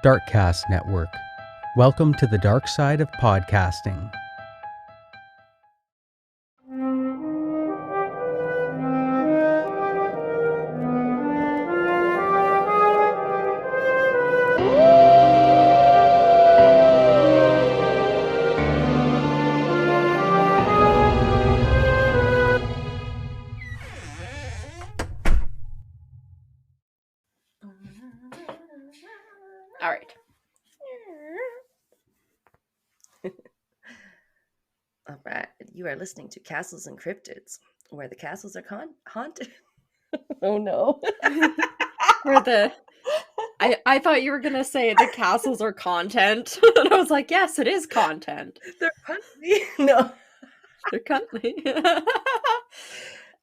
Darkcast Network. Welcome to the dark side of podcasting. All right. All right, you are listening to Castles and Cryptids, where the castles are haunted. Oh no. I thought you were gonna say the castles are content. And I was like, yes, it is content. They're country. No. They're country.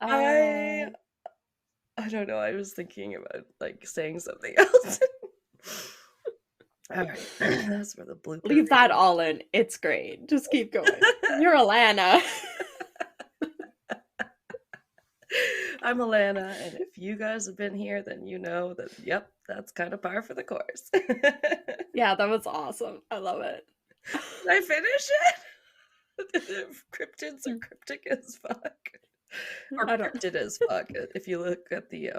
I don't know. I was thinking about saying something else. All right. That's where the blooper. Leave that all in. It's great. Just keep going. You're Alanna. I'm Alanna, and if you guys have been here, then you know that, yep, that's kind of par for the course. Yeah, that was awesome. I love it. Did I finish it? Cryptids are cryptic as fuck. Or cryptid as fuck, if you look at the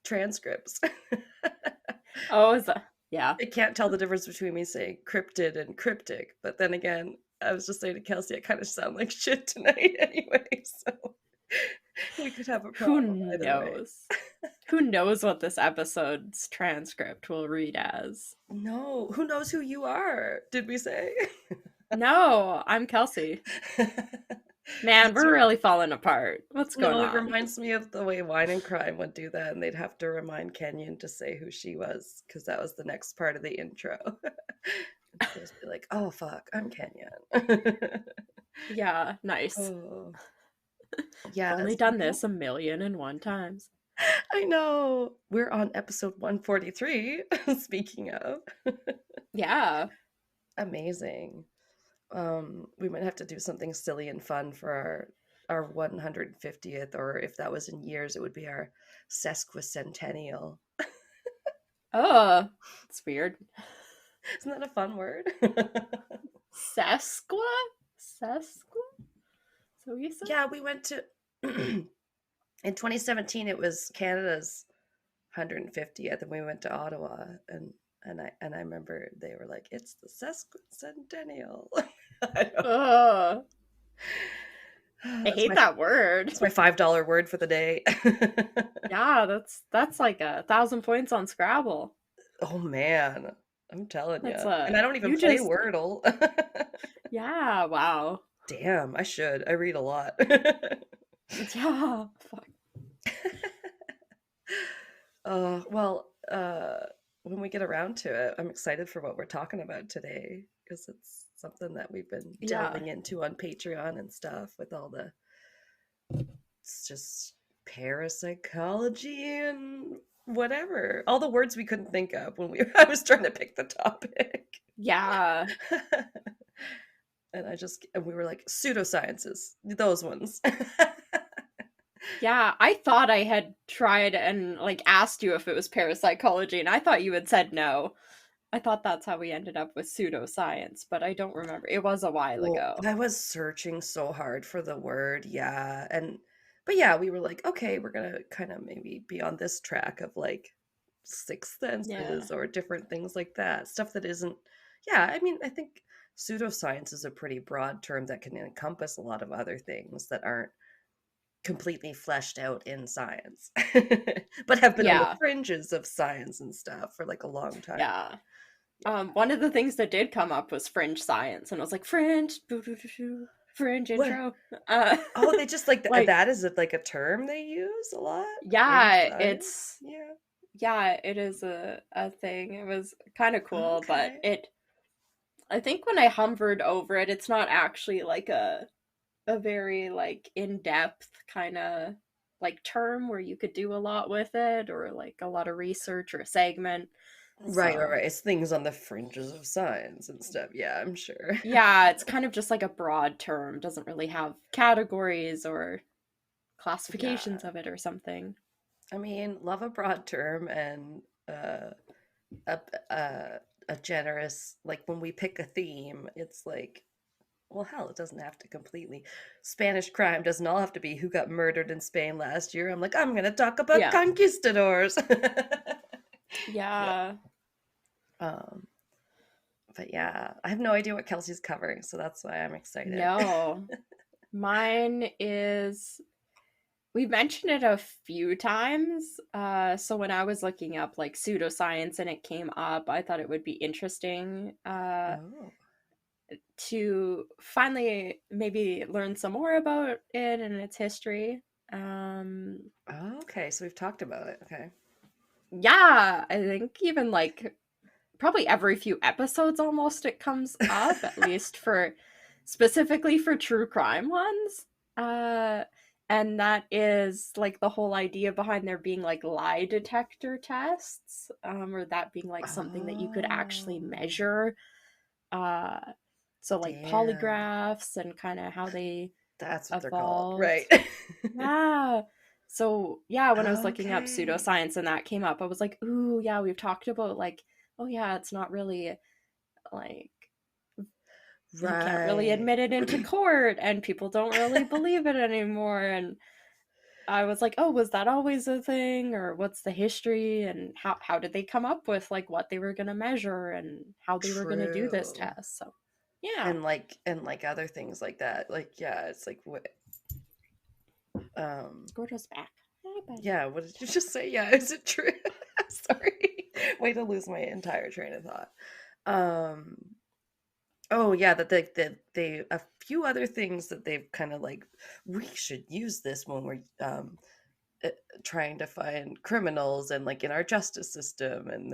transcripts. Oh, is that? Yeah. I can't tell the difference between me saying cryptid and cryptic, but then again, I was just saying to Kelsey, I kind of sound like shit tonight anyway, so we could have a problem. Who knows? Who knows what this episode's transcript will read as? No, who knows who you are? Did we say? No, I'm Kelsey. Man, we're really falling apart. What's going on? It reminds me of the way Wine and Crime would do that, and they'd have to remind Kenyon to say who she was, because that was the next part of the intro. Just be like, oh fuck, I'm Kenyon. Yeah, nice. Oh. Yeah, I've only done this 1,000,001 times. I know. We're on episode 143. Speaking of. Yeah. Amazing. We might have to do something silly and fun for our 150th, or if that was in years, it would be our sesquicentennial. Oh, it's weird. Isn't that a fun word? Sesqua? So you said? Yeah, we went to in 2017. It was Canada's 150th, and we went to Ottawa, and I remember they were like, "It's the sesquicentennial." I hate that word. It's my $5 word for the day. Yeah, that's like 1,000 points on Scrabble. Oh man, I'm telling you. And I don't even you play just- Wordle. Yeah, wow. Damn, I should. I read a lot. Yeah, fuck. When we get around to it, I'm excited for what we're talking about today, because it's something that we've been delving into on Patreon and stuff, with all the, it's just parapsychology and whatever, all the words we couldn't think of when I was trying to pick the topic. Yeah. And we were like, pseudosciences, those ones. Yeah, I thought I had tried and asked you if it was parapsychology, and I thought you had said no. I thought that's how we ended up with pseudoscience, but I don't remember. It was a while ago. I was searching so hard for the word, yeah. But yeah, we were like, okay, we're gonna kind of maybe be on this track of sixth senses or different things like that. Stuff that isn't, I mean, I think pseudoscience is a pretty broad term that can encompass a lot of other things that aren't completely fleshed out in science, but have been on the fringes of science and stuff for a long time. Yeah. One of the things that did come up was fringe science, and I was like, fringe intro. They just that is it, a term they use a lot? Yeah, it is a thing. It was kind of cool, but I think when I hovered over it, it's not actually a very in-depth kind of term where you could do a lot with it, or a lot of research or a segment. Right. It's things on the fringes of science and stuff. Yeah, I'm sure. Yeah, it's kind of just a broad term. Doesn't really have categories or classifications of it or something. I mean, love a broad term, and a a generous, like when we pick a theme, it's like, well, hell, it doesn't have to completely. Spanish crime doesn't all have to be who got murdered in Spain last year. I'm like, I'm going to talk about Yeah. conquistadors. Yeah. Um, but yeah, I have no idea what Kelsey's covering, so that's why I'm excited. No. Mine is, we've mentioned it a few times. So when I was looking up like pseudoscience and it came up, I thought it would be interesting Oh. to finally maybe learn some more about it and its history. Okay, so we've talked about it. Okay. Yeah, I think even like probably every few episodes almost it comes up, at least for specifically for true crime ones. Uh and that is like the whole idea behind there being like lie detector tests, or that being like something that you could actually Oh, measure. Uh so like damn. polygraphs and kind of how they That's what they're called, evolved. right? Yeah. So yeah, when I was looking up Okay. pseudoscience and that came up, I was like, ooh, yeah, we've talked about like, oh yeah, it's not really like you can't really Right. admit it into court and people don't really believe it anymore. And I was like, oh, was that always a thing? Or what's the history and how did they come up with like what they were gonna measure and how they were gonna do this True. test? So yeah. And like other things like that. Like, yeah, it's like what Gordo's back. Hi, buddy. yeah, what did you just say? Yeah, is it true? Sorry. Way to lose my entire train of thought. Um Oh yeah, that they a few other things that they've kind of like, we should use this when we're uh, trying to find criminals and like in our justice system, and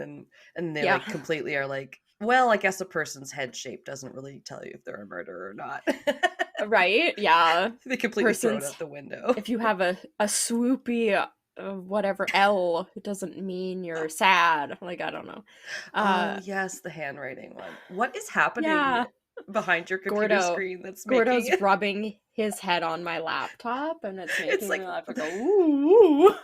they Yeah. like completely are like, well, I guess a person's head shape doesn't really tell you if they're a murderer or not. Right? Yeah. They completely throw it Person's out the window. if you have a swoopy whatever L, it doesn't mean you're sad. Like I don't know. Oh Uh yes, the handwriting one. What is happening yeah. behind your computer Gordo screen that's making Gordo's it? rubbing his head on my laptop and it's It's making me like laugh. I go, ooh.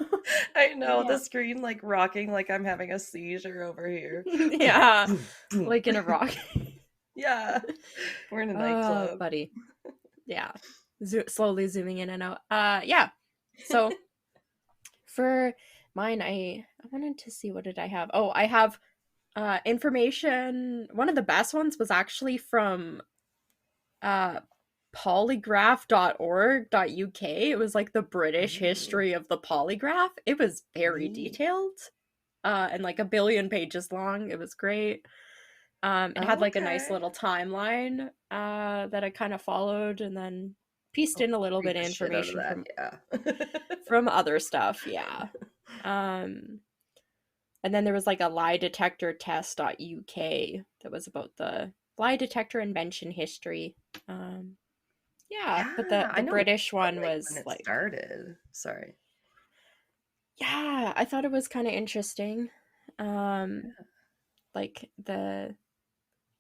I know Yeah. the screen like rocking like I'm having a seizure over here. Boom, Yeah. boom, boom. Like in a rock. Yeah, we're in a Oh, nightclub. buddy. Yeah. Slowly zooming in and out. Yeah. So for mine, I wanted to see what did I have? Oh, I have information. One of the best ones was actually from uh polygraph.org.uk. It was like the British Ooh, history of the polygraph. It was very neat. detailed, and like a billion pages long. It was great. It had like a nice Okay. little timeline that I kind of followed and then pieced I'll in a little read bit of the shit out of information that. Yeah. from other stuff. Yeah. Um, and then there was like a lie detector test.uk that was about the lie detector invention history. Um, yeah, but Yeah, the I know British about one like when was it like, started. Sorry. yeah, I thought it was kind of interesting. Um, like the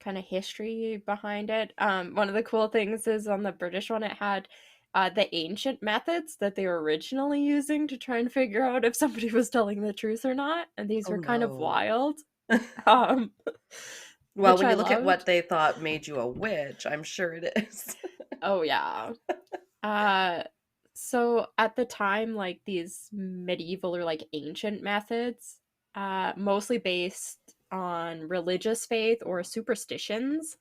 kind of history behind it. One of the cool things is on the British one, it had the ancient methods that they were originally using to try and figure out if somebody was telling the truth or not, and these Oh were kind of no. wild, um, Well, which when I you look at what loved. they thought made you a witch, I'm sure it is. Oh yeah. Uh, so at the time, like these medieval or like ancient methods, mostly based on religious faith or superstitions,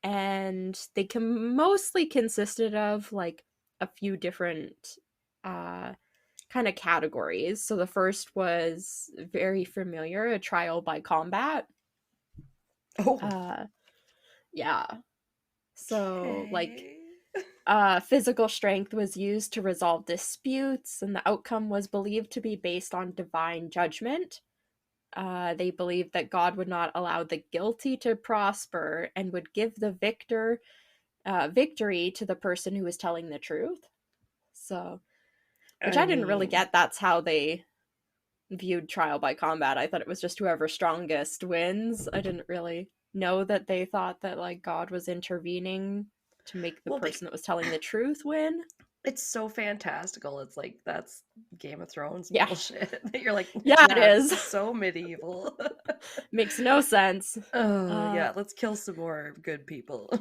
and they mostly consisted of like a few different uh kind of categories. So the first was very familiar, a trial by combat. Oh, uh yeah, so like okay. physical strength was used to resolve disputes and the outcome was believed to be based on divine judgment. They believed that God would not allow the guilty to prosper and would give the victory to the person who was telling the truth. So, which I I didn't really mean, get. That's how they viewed trial by combat. I thought it was just whoever strongest wins. I didn't really know that they thought that like God was intervening to make the well, they person that was telling the truth win. It's so fantastical. It's like that's Game of Thrones Yeah. bullshit. You're like, Yeah, it this is. is so medieval. Makes no sense. Oh, yeah, let's kill some more good people.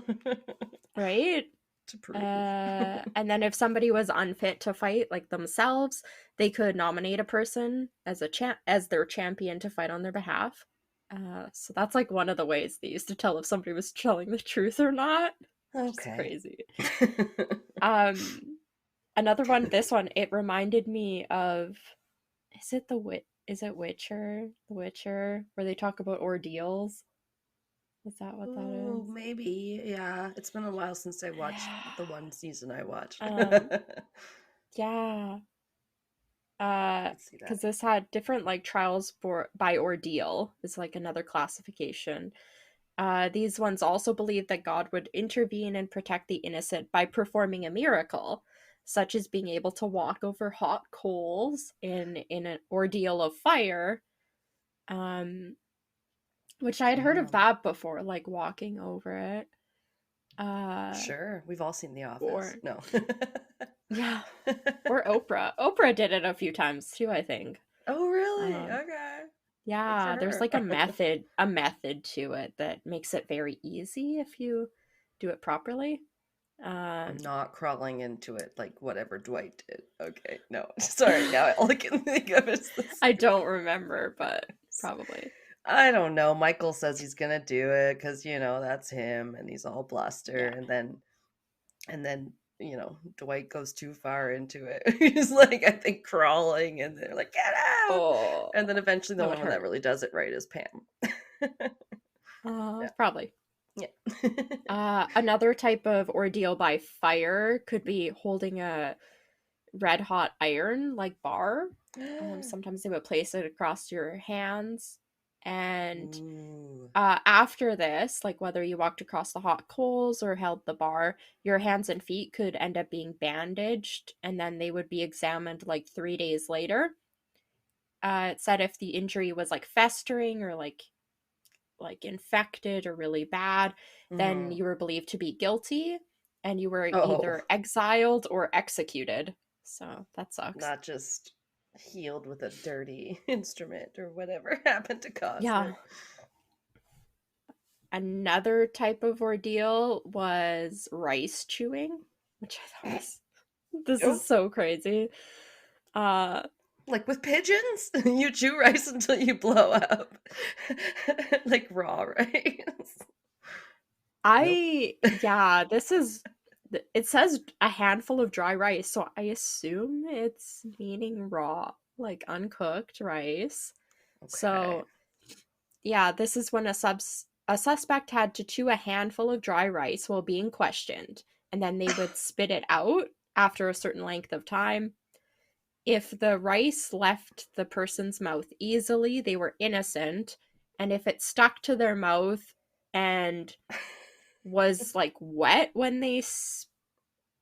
Right? To prove. And then if somebody was unfit to fight, like themselves, they could nominate a person as as their champion to fight on their behalf. So that's like one of the ways they used to tell if somebody was telling the truth or not. Just Okay. crazy. Another one, this one, it reminded me of, is it Witcher? The Witcher, where they talk about ordeals? Is that what that Ooh, is? maybe. Yeah. It's been a while since I watched the one season I watched. Yeah. I could see that. Because this had different like trials by ordeal is like another classification. These ones also believed that God would intervene and protect the innocent by performing a miracle, such as being able to walk over hot coals in an ordeal of fire. Which I had heard of that before, like walking over it. Sure, we've all seen The Office. Or no. Yeah. Or Oprah. Oprah did it a few times too, I think. Oh, really? Okay. Yeah, there's like a method to it that makes it very easy if you do it properly. I'm not crawling into it like whatever Dwight did. Okay, no. Sorry, now all I can think of is this. I don't remember, but probably. I don't know. Michael says he's gonna do it because that's him, and he's all bluster, Yeah. and then Dwight goes too far into it. He's like, I think, crawling, and they're like, get out. Oh, and then eventually the that one would that hurt. really does it right is Pam. Yeah. Probably. Yeah. Another type of ordeal by fire could be holding a red hot iron like bar. Sometimes they would place it across your hands, and after this, like whether you walked across the hot coals or held the bar, your hands and feet could end up being bandaged, and then they would be examined like 3 days later. It said if the injury was like festering or like infected or really bad, then you were believed to be guilty, and you were either exiled or executed. So that sucks. Not just healed with a dirty instrument or whatever happened to cause it. Another type of ordeal was rice chewing, which I thought was this is so crazy. Like with pigeons, you chew rice until you blow up. Like raw rice. This is, it says a handful of dry rice, so I assume it's meaning raw, like uncooked rice. Okay. So yeah, this is when a suspect had to chew a handful of dry rice while being questioned, and then they would spit it out after a certain length of time. If the rice left the person's mouth easily, they were innocent, and if it stuck to their mouth and was like wet when they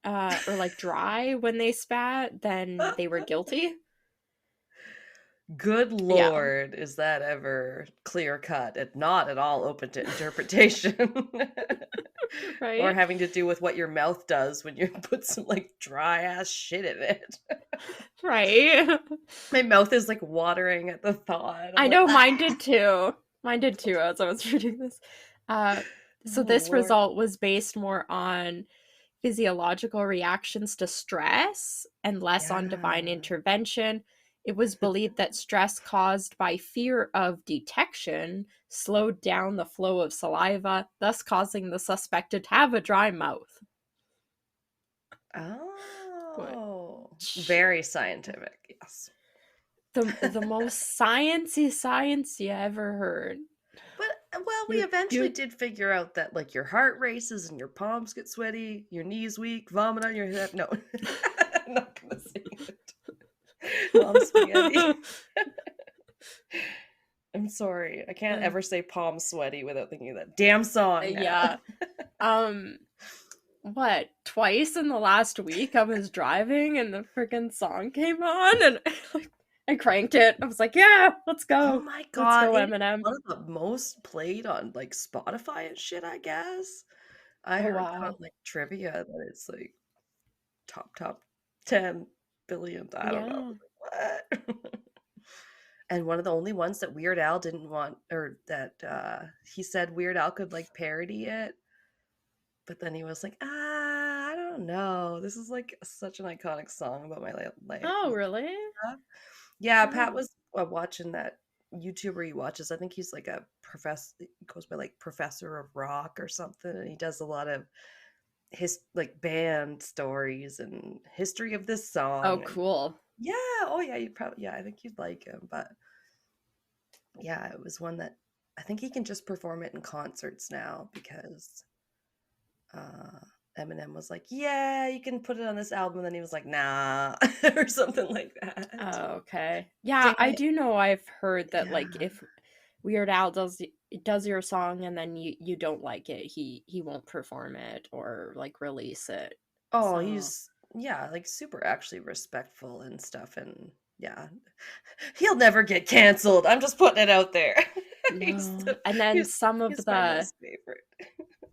or like dry when they spat, then they were guilty. Good Lord, is that ever clear cut and not at all open to interpretation? Right? Or having to do with what your mouth does when you put some like dry ass shit in it. Right? My mouth is like watering at the thought. I know, mine did too. Mine did too as I was reading this. So this result was based more on physiological reactions to stress and less on divine intervention. It was believed that stress caused by fear of detection slowed down the flow of saliva, thus causing the suspected to have a dry mouth. Oh, very scientific, yes. The most sciencey science you ever heard. But, well, we eventually did figure out that, like, your heart races and your palms get sweaty, your knees weak, vomit on your hip. No, I'm not gonna say it. Palm spaghetti. I'm sorry. I can't ever say palm sweaty without thinking of that damn song now. Yeah. What? Twice in the last week I was driving and the freaking song came on and I cranked it. I was like, yeah, let's go. Oh my god. Let's go, Eminem. One of the most played on like Spotify and shit, I guess. I heard on like trivia that it's like top 10 billion. I don't know. Yeah. What? And one of the only ones that Weird Al didn't want, or that he said Weird Al could like parody it, but then he was like, I don't know. This is like such an iconic song about my life. Oh, really? Yeah, Pat Oh. was watching that YouTuber he watches. I think he's like a professor, he goes by like Professor of Rock or something, and he does a lot of his like band stories and history of this Oh, song. And cool. yeah, oh yeah, you probably, yeah, I think you'd like him. But yeah, it was one that I think he can just perform it in concerts now because uh Eminem was like, yeah, you can put it on this album, and then he was like, nah, or something like that. Oh, okay. Yeah, Dang I it. do know I've heard that like Yeah. if Weird Al does your song and then you don't like it, he won't perform it or like release it. Oh, So he's, yeah, like super actually respectful and stuff, and yeah. He'll never get canceled. I'm just putting it out there. He's no. the, And then he's he's my most favorite.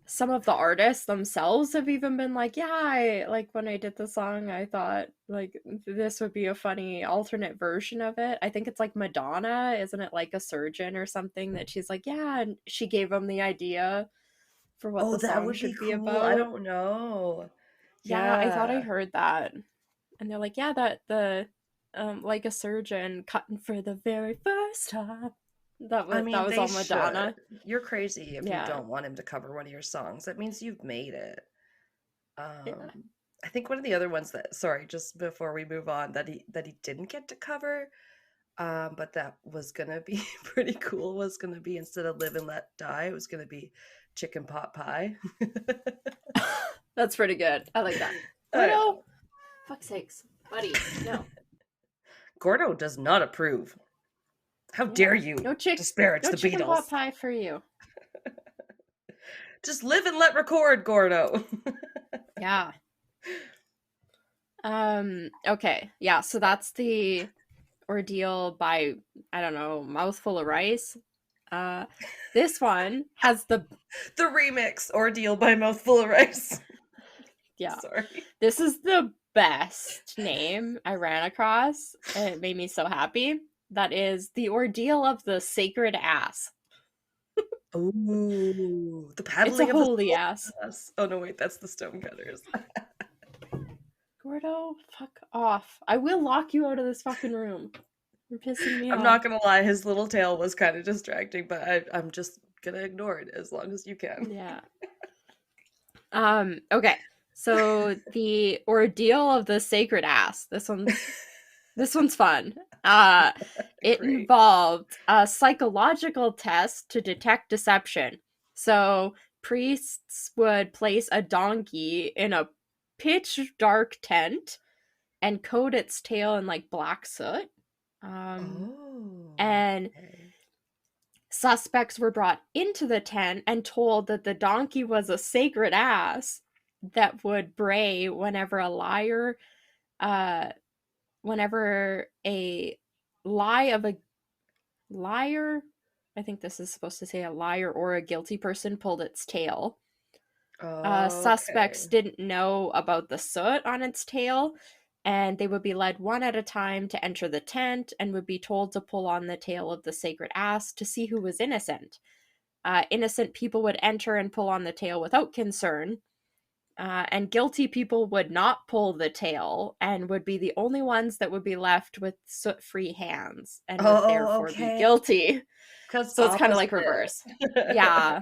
some of the artists themselves have even been like, yeah, I like when I did the song, I thought like this would be a funny alternate version of it. I think it's like Madonna, isn't it like a surgeon or something that she's like, yeah, and she gave him the idea for what Oh, the that song would be should be cool. I about. don't know. Yeah, I thought I Yeah. heard that. And they're like, yeah, that the like a surgeon cutting for the very first time. I That mean, was they all should. Madonna. You're crazy if you Yeah. don't want him to cover one of your songs. That means you've made it. Yeah. I think one of the other ones that, sorry, just before we move on, that he didn't get to cover, but that was gonna be pretty cool, was gonna be, instead of Live and Let Die, it was gonna be Chicken Pot Pie. That's pretty good. I like that. I Gordo, know. fuck's sakes, buddy, no. Gordo does not approve. How Yeah, dare you no disparage no the chicken pot Beatles? pie for you. Just live and let record, Gordo. Yeah. Okay. Yeah. So that's the ordeal by, I don't know, mouthful of rice. Uh, this one has the The remix, Ordeal by Mouthful of Rice. yeah. Sorry. This is the best name I ran across, and it made me so happy. That is the ordeal of the sacred ass. Ooh, the It's a paddling of the holy soul ass. glass. Oh no, wait, that's the Stonecutters. Gordo, fuck off. I will lock you out of this fucking room. You're pissing me I'm off. not gonna lie, his little tail was kind of distracting, but I'm just gonna ignore it as long as you can. Yeah. Okay. So the ordeal of the sacred ass. This one's fun. It Great. involved a psychological test to detect deception. So priests would place a donkey in a pitch dark tent and coat its tail in like black soot. Oh, And okay. suspects were brought into the tent and told that the donkey was a sacred ass that would bray uh, whenever a lie of a liar, I think this is supposed to say a liar or a guilty person, pulled its tail. Suspects Okay. didn't know about the soot on its tail, and they would be led one at a time to enter the tent and would be told to pull on the tail of the sacred ass to see who was innocent. Innocent people would enter and pull on the tail without concern, and guilty people would not pull the tail and would be the only ones that would be left with soot-free hands and would Oh, therefore be okay. guilty. Because So it's kind of like opposite. reverse. Yeah.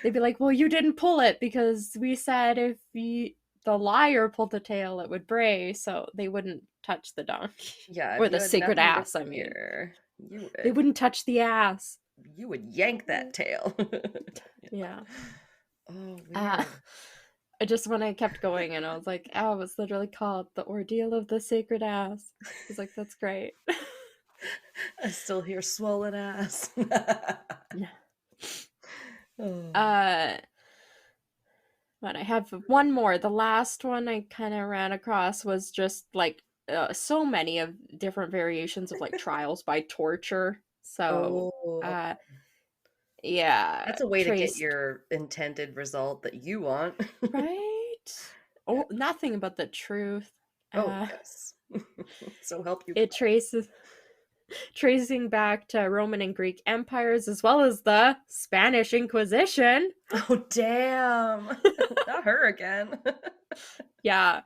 They'd be like, well, you didn't pull it because we said if the liar pulled the tail, it would bray, so they wouldn't touch the donkey. Yeah, Or if you the had sacred nothing to ass, I mean. fear, They wouldn't touch the ass. you would yank that tail. Yeah. Oh, Uh, weird. I just, when I kept going, and I was like, oh, it's literally called The Ordeal of the Sacred Ass. I was like, that's great. I still hear swollen ass. Oh. But I have one more. The last one I kind of ran across was just like so many of different variations of like trials by torture. So, Oh, yeah, that's a way to get traced, your intended result that you want. right? Oh, nothing but the truth. Oh, Uh, yes. So help you it God. tracing back to Roman and Greek empires as well as the Spanish Inquisition. Oh, damn. Not her again. Yeah.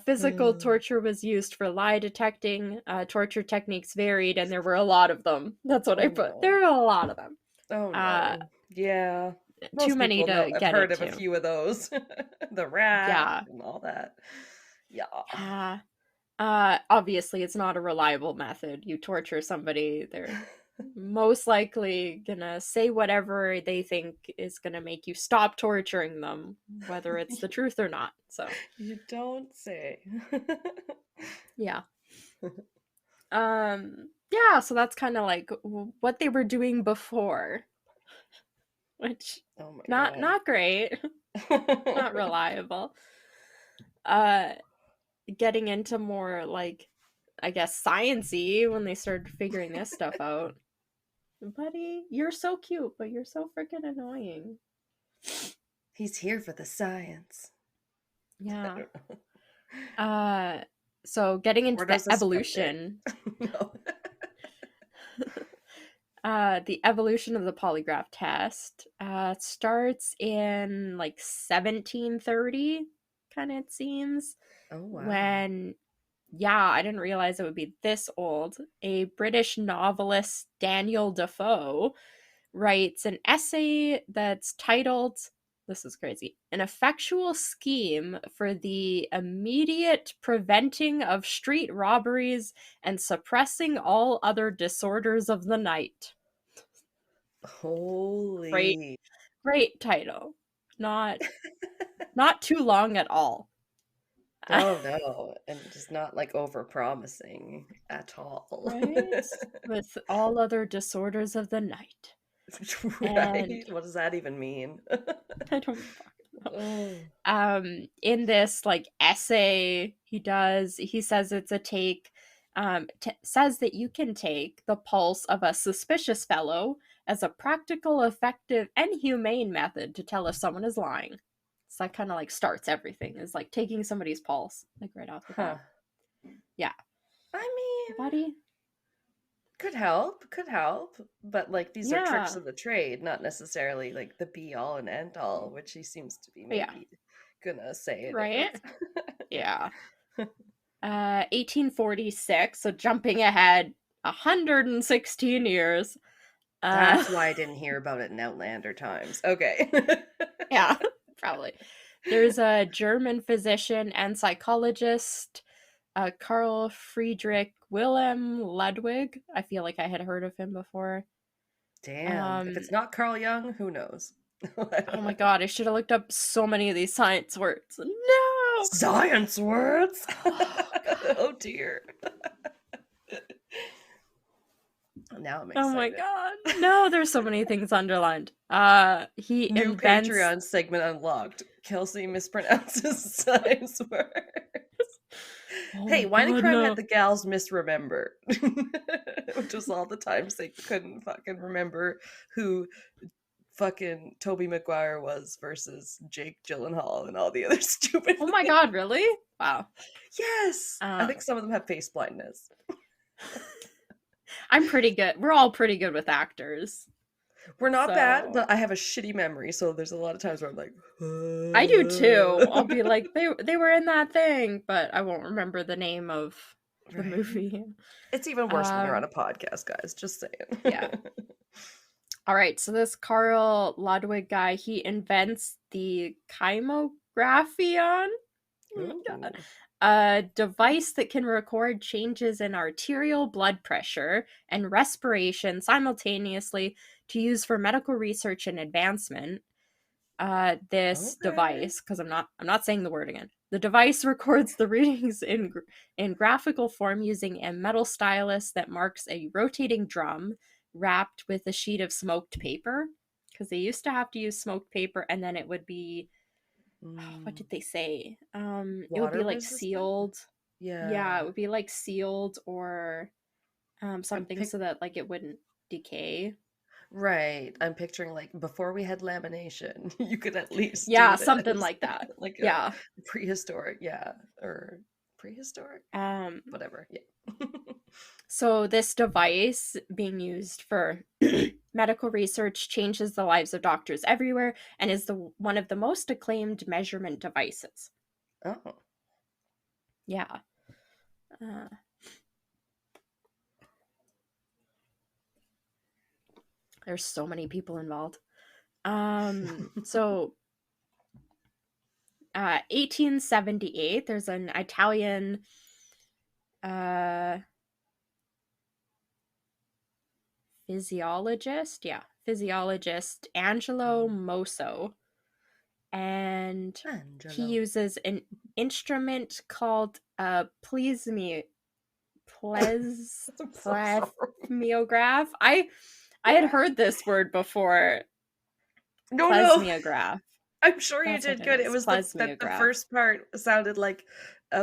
Physical torture was used for lie detecting. Torture techniques varied, and there were a lot of them. That's what Oh, I put. no. There were a lot of them. Oh, Uh, no. Yeah. too Most many people know. to I've get heard of a into. few of those. The rat Yeah. and all that. Yeah. Yeah. Obviously, it's not a reliable method. You torture somebody, they're most likely gonna say whatever they think is gonna make you stop torturing them, whether it's the truth or not. So, You don't say. yeah. Yeah, so that's kind of like what they were doing before, which Oh my not great, not God. reliable. Uh Getting into more like I guess science-y when they started figuring this stuff out. Buddy, you're so cute, but you're so freaking annoying. He's here for the science. I Yeah. don't know. So getting into Or the does a skeptic? evolution, No. the evolution of the polygraph test starts in like 1730, kind of it seems, Oh, wow. when yeah, I didn't realize it would be this old. A British novelist, Daniel Defoe, writes an essay that's titled, this is crazy, An Effectual Scheme for the Immediate Preventing of Street Robberies and Suppressing All Other Disorders of the Night. Great, Holy. great title. Not too long at all. Oh, no. And just not like over promising at all. Right? With all other disorders of the night. And Right? What does that even mean? I don't fucking Oh. know. In this like essay he says it's a take says that you can take the pulse of a suspicious fellow as a practical, effective, and humane method to tell if someone is lying. So that kind of like starts everything, is like taking somebody's pulse like right off the Huh. bat. Yeah. I mean, Buddy. could help, but like these are tricks Yeah. of the trade, not necessarily like the be all and end all, which he seems to be Yeah. maybe gonna say it Right? is. Yeah. 1846, so jumping ahead 116 years. That's why I didn't hear about it in Outlander times. Okay. Yeah, probably. There's a German physician and psychologist, Carl Friedrich Wilhelm Ludwig. I feel like I had heard of him before. Damn. If it's not Carl Jung, who knows? Oh my god, I should have looked up so many of these science words. No! Science words? Oh, God. Oh dear. Now I'm Oh my excited. god. No, there's so many things underlined. He New invents Patreon segment unlocked. Kelsey mispronounces science words. Oh Hey, my Wine and god, Crime no. had the gals misremember, which was all the times they couldn't fucking remember who fucking Toby Maguire was versus Jake Gyllenhaal and all the other stupid Oh my things. god, really? Wow. Yes, I Uh, think some of them have face blindness. I'm pretty good. We're all pretty good with actors. We're not bad, So but I have a shitty memory, so there's a lot of times where I'm like, I do too. I'll be like, they were in that thing, but I won't remember the name of the right? movie. It's even worse when you're on Um, a podcast, guys. Just yeah. saying. All right, so this Carl Ludwig guy, he invents the chymographion. Oh my god. Ooh. A device that can record changes in arterial blood pressure and respiration simultaneously to use for medical research and advancement. This Okay. device, because I'm not saying the word again. The device records the readings in graphical form using a metal stylus that marks a rotating drum wrapped with a sheet of smoked paper. Because they used to have to use smoked paper, and then it would be, what Mm, did they say? It would be water like resistant? sealed. Yeah, Yeah. it would be like sealed or I'm something pic so that like it wouldn't decay. right. I'm picturing like before we had lamination, you could at least Yeah, do something this. like that. Like a Yeah. prehistoric, yeah, or prehistoric? Whatever, yeah. So this device being used for medical research changes the lives of doctors everywhere and is one of the most acclaimed measurement devices. Oh. Yeah. There's so many people involved. So 1878, there's an Italian physiologist Angelo Mosso, and he uses an instrument called a plethysmiograph. I had heard this word before. Plethysmiograph. I'm sure you did good. It was the first part sounded like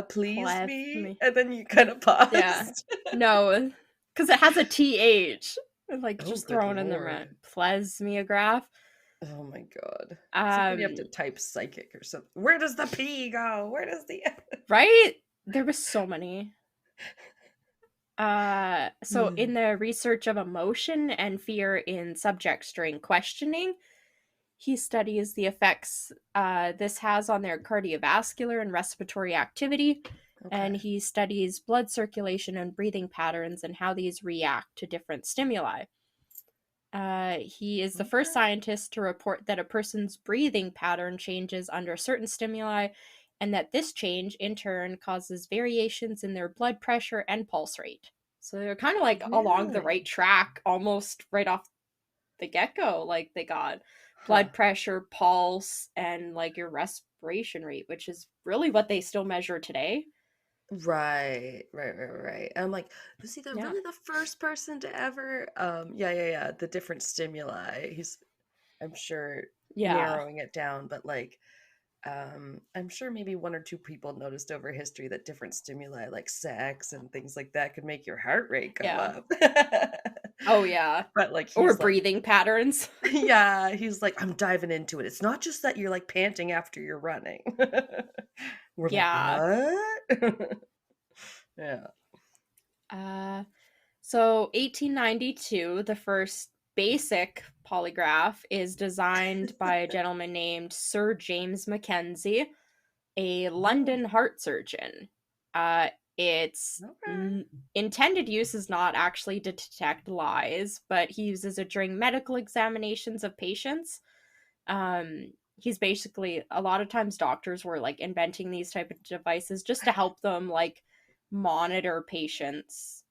please me, and then you kind of paused. Yeah. No, because it has a TH. Like just thrown in the plethysmiograph. Oh my god. Somebody have to type psychic or something. Where does the P go? Where does the Right? There was so many. So in the research of emotion and fear in subjects during questioning, he studies the effects this has on their cardiovascular and respiratory activity. Okay. And he studies blood circulation and breathing patterns and how these react to different stimuli. He is the first scientist to report that a person's breathing pattern changes under certain stimuli, and that this change, in turn, causes variations in their blood pressure and pulse rate. So they're kind of like along the right track, almost right off the get-go. Like they got blood pressure, pulse, and like your respiration rate, which is really what they still measure today. Right. And I'm like, was he really the first person to ever the different stimuli? I'm sure narrowing it down, but like I'm sure maybe one or two people noticed over history that different stimuli like sex and things like that could make your heart rate go up. Oh yeah. But like or breathing patterns. Yeah, he's like, I'm diving into it. It's not just that you're like panting after you're running. We're like, what? Yeah. So 1892, the first basic polygraph is designed by a gentleman named Sir James Mackenzie, a London heart surgeon. Its intended use is not actually to detect lies, but he uses it during medical examinations of patients. He's basically, a lot of times doctors were like inventing these type of devices just to help them like monitor patients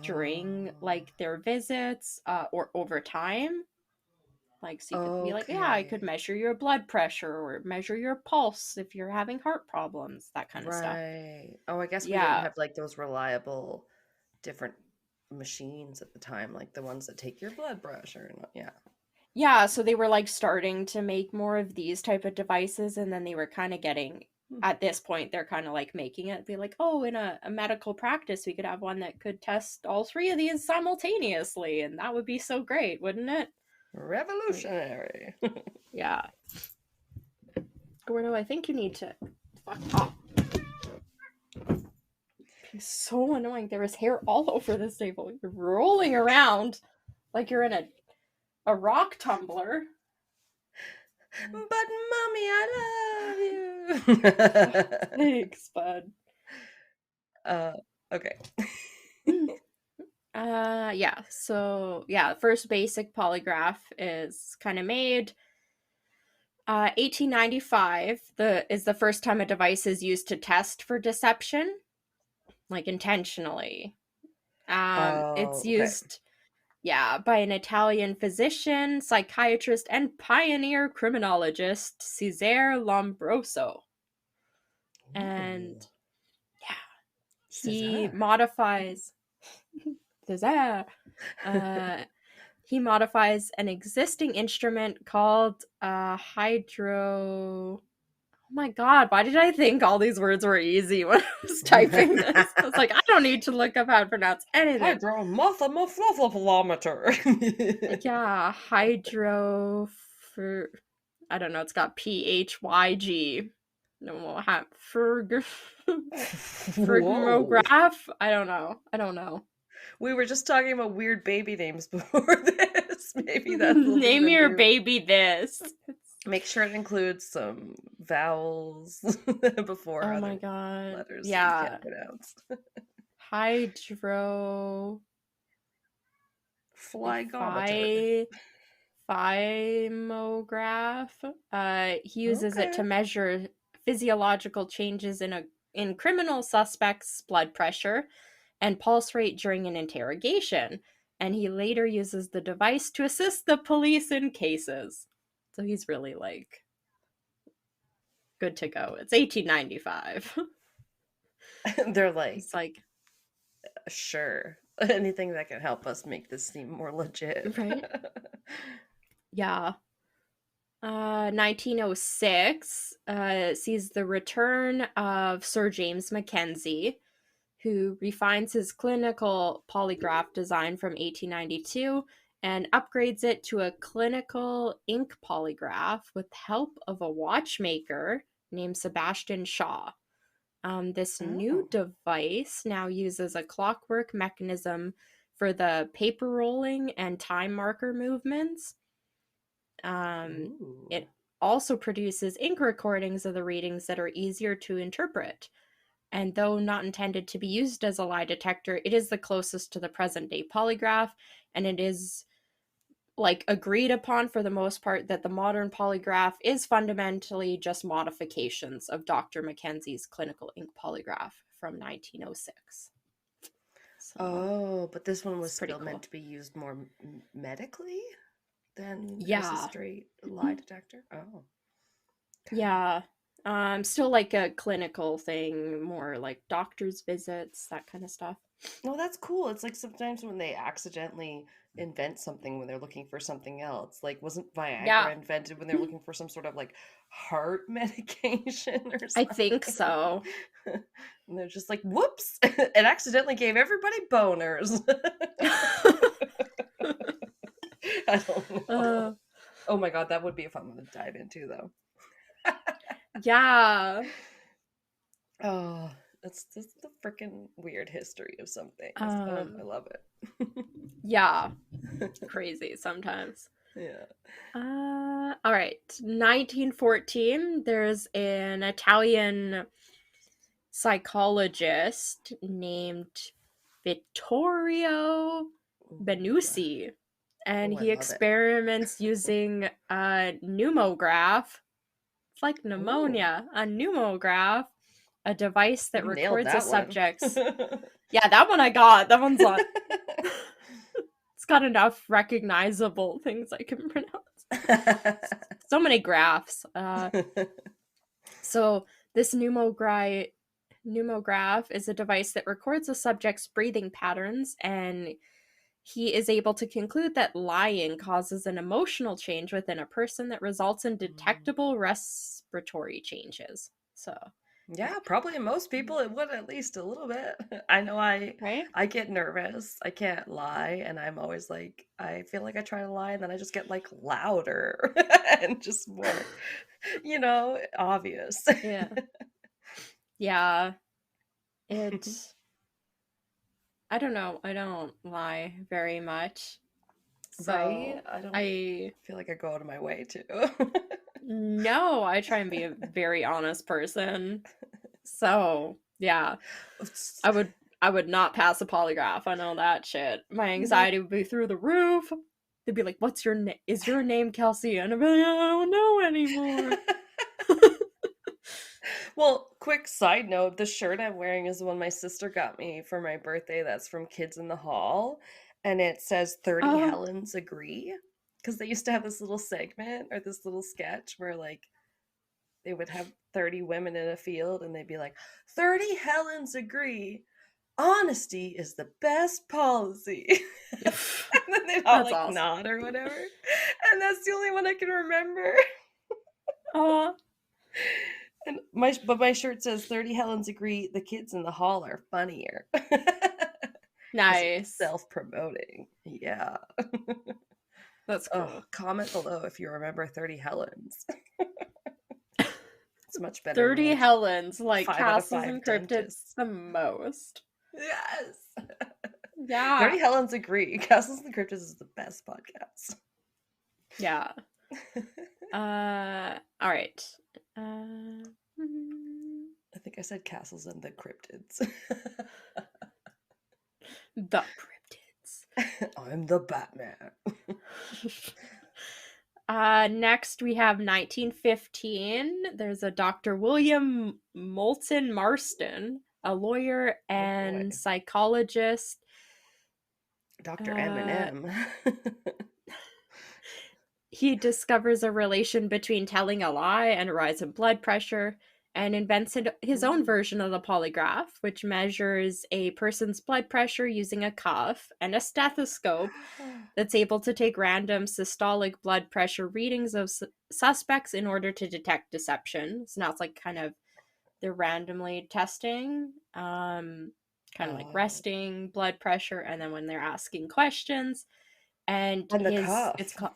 during like their visits or over time. Like, so you could be like, yeah, I could measure your blood pressure or measure your pulse if you're having heart problems, that kind of stuff. Right. Oh, I guess we didn't have like those reliable different machines at the time, like the ones that take your blood pressure. Yeah, so they were like starting to make more of these type of devices, and then they were kind of getting, at this point, they're kind of like making it be like, oh, in a medical practice, we could have one that could test all three of these simultaneously, and that would be so great, wouldn't it? Revolutionary. Yeah. Gordo, I think you need to fuck off. It's so annoying. There is hair all over this table. You're rolling around like you're in a rock tumbler. But mommy, I love you. Thanks, bud. Okay. So first basic polygraph is kind of made. 1895 is the first time a device is used to test for deception, like intentionally. It's used by an Italian physician, psychiatrist, and pioneer criminologist, Cesare Lombroso. And he modifies Cesare. He modifies an existing instrument called hydro. Oh my god, why did I think all these words were easy when I was typing this? I was like, I don't need to look up how to pronounce anything. Hydromorphometer. Yeah, hydro. I don't know, it's got PHYG. No, Whoa. I don't know. We were just talking about weird baby names before this. Maybe that's something Name to your do. baby this. Make sure it includes some vowels before Oh my other god. letters that you Yeah. can't pronounce. Hydro Flygometer. thymograph. He uses it to Okay. measure physiological changes in criminal suspects' blood pressure and pulse rate during an interrogation. And he later uses the device to assist the police in cases. So he's really like good to go. It's 1895. They're like, It's like, sure. Anything that can help us make this seem more legit. right? Yeah. 1906 sees the return of Sir James Mackenzie, who refines his clinical polygraph design from 1892 and upgrades it to a clinical ink polygraph with the help of a watchmaker named Sebastian Shaw. This new Oh. device now uses a clockwork mechanism for the paper rolling and time marker movements. Ooh. It also produces ink recordings of the readings that are easier to interpret. And though not intended to be used as a lie detector, it is the closest to the present day polygraph, and it is like agreed upon for the most part that the modern polygraph is fundamentally just modifications of Dr. Mackenzie's clinical ink polygraph from 1906. So Oh, but this one was it's pretty still meant cool. to be used more medically than as a Yeah. straight lie detector. Oh. Okay. Yeah. Still like a clinical thing, more like doctor's visits, that kind of stuff. Well, that's cool. It's like sometimes when they accidentally invent something when they're looking for something else. Like, wasn't Yeah, Viagra invented when they're looking for some sort of like heart medication or I think something? so. And they're just like, whoops, it accidentally gave everybody boners. I don't uh, know. Oh my God, that would be a fun one to dive into, though. yeah. Oh, that's the freaking weird history of some things. I Um, love it. yeah. Crazy sometimes. Yeah. All right. 1914, there's an Italian psychologist named Vittorio Ooh. Benussi, and Oh, I he love it. experiments using a pneumograph. It's like Ooh, pneumonia, a pneumograph, a device that you nailed records a that one. subject's. Yeah, that one I got. That one's on. It's got enough recognizable things I can pronounce. So many graphs. So this pneumograph is a device that records a subject's breathing patterns, and he is able to conclude that lying causes an emotional change within a person that results in detectable respiratory changes. So, Yeah, like, probably most people it would at least a little bit. I know right? I get nervous. I can't lie, and I'm always like I feel like I try to lie and then I just get like louder and just more, obvious. Yeah. Yeah. It I don't know. I don't lie very much. Right? So, I don't I feel like I go out of my way to. no, I try and be a very honest person. So, yeah. I would I would not pass a polygraph. I know that shit. My No. anxiety would be through the roof. They'd be like, "What's your name? Is your name Kelsey?" And I'd be like, "I don't know anymore." Well, quick side note, the shirt I'm wearing is the one my sister got me for my birthday. That's from Kids in the Hall. And it says 30 Oh, Helens agree. Because they used to have this little segment or this little sketch where, like, they would have 30 women in a field and they'd be like, 30 Helens agree. Honesty is the best policy. And then they'd all, that's like, awesome. nod or whatever. And that's the only one I can remember. Oh, And my shirt says 30 Helens agree the kids in the hall are funnier. Because it's nice. self-promoting. Yeah. That's Oh, cool. comment below if you remember 30 Helens. It's much better 30 than Helens, like 5 out of castles 5 and cryptids dentists. the most. Yes. 30 Yeah. Helens agree. Castles and Cryptids is the best podcast. Yeah. All right. I think I said castles and the cryptids. The cryptids. I'm the Batman. Next we have 1915. There's a Dr. William Moulton Marston, a lawyer and psychologist. Dr. Eminem. He discovers a relation between telling a lie and a rise in blood pressure, and invents his own version of the polygraph, which measures a person's blood pressure using a cuff and a stethoscope that's able to take random systolic blood pressure readings of suspects in order to detect deception. So now it's like kind of they're randomly testing, kind of like resting blood pressure, and then when they're asking questions, and the cuff. it's called.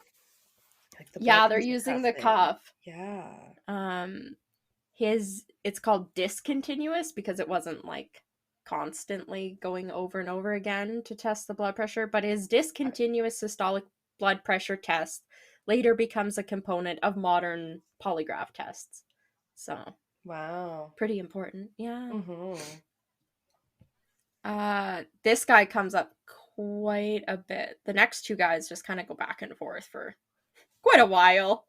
Like the They're using the cuff. Yeah. It's called discontinuous because it wasn't like constantly going over and over again to test the blood pressure, but his discontinuous systolic blood pressure test later becomes a component of modern polygraph tests. So, wow. Pretty important. Yeah. Mm-hmm. This guy comes up quite a bit. The next two guys just kind of go back and forth for quite a while.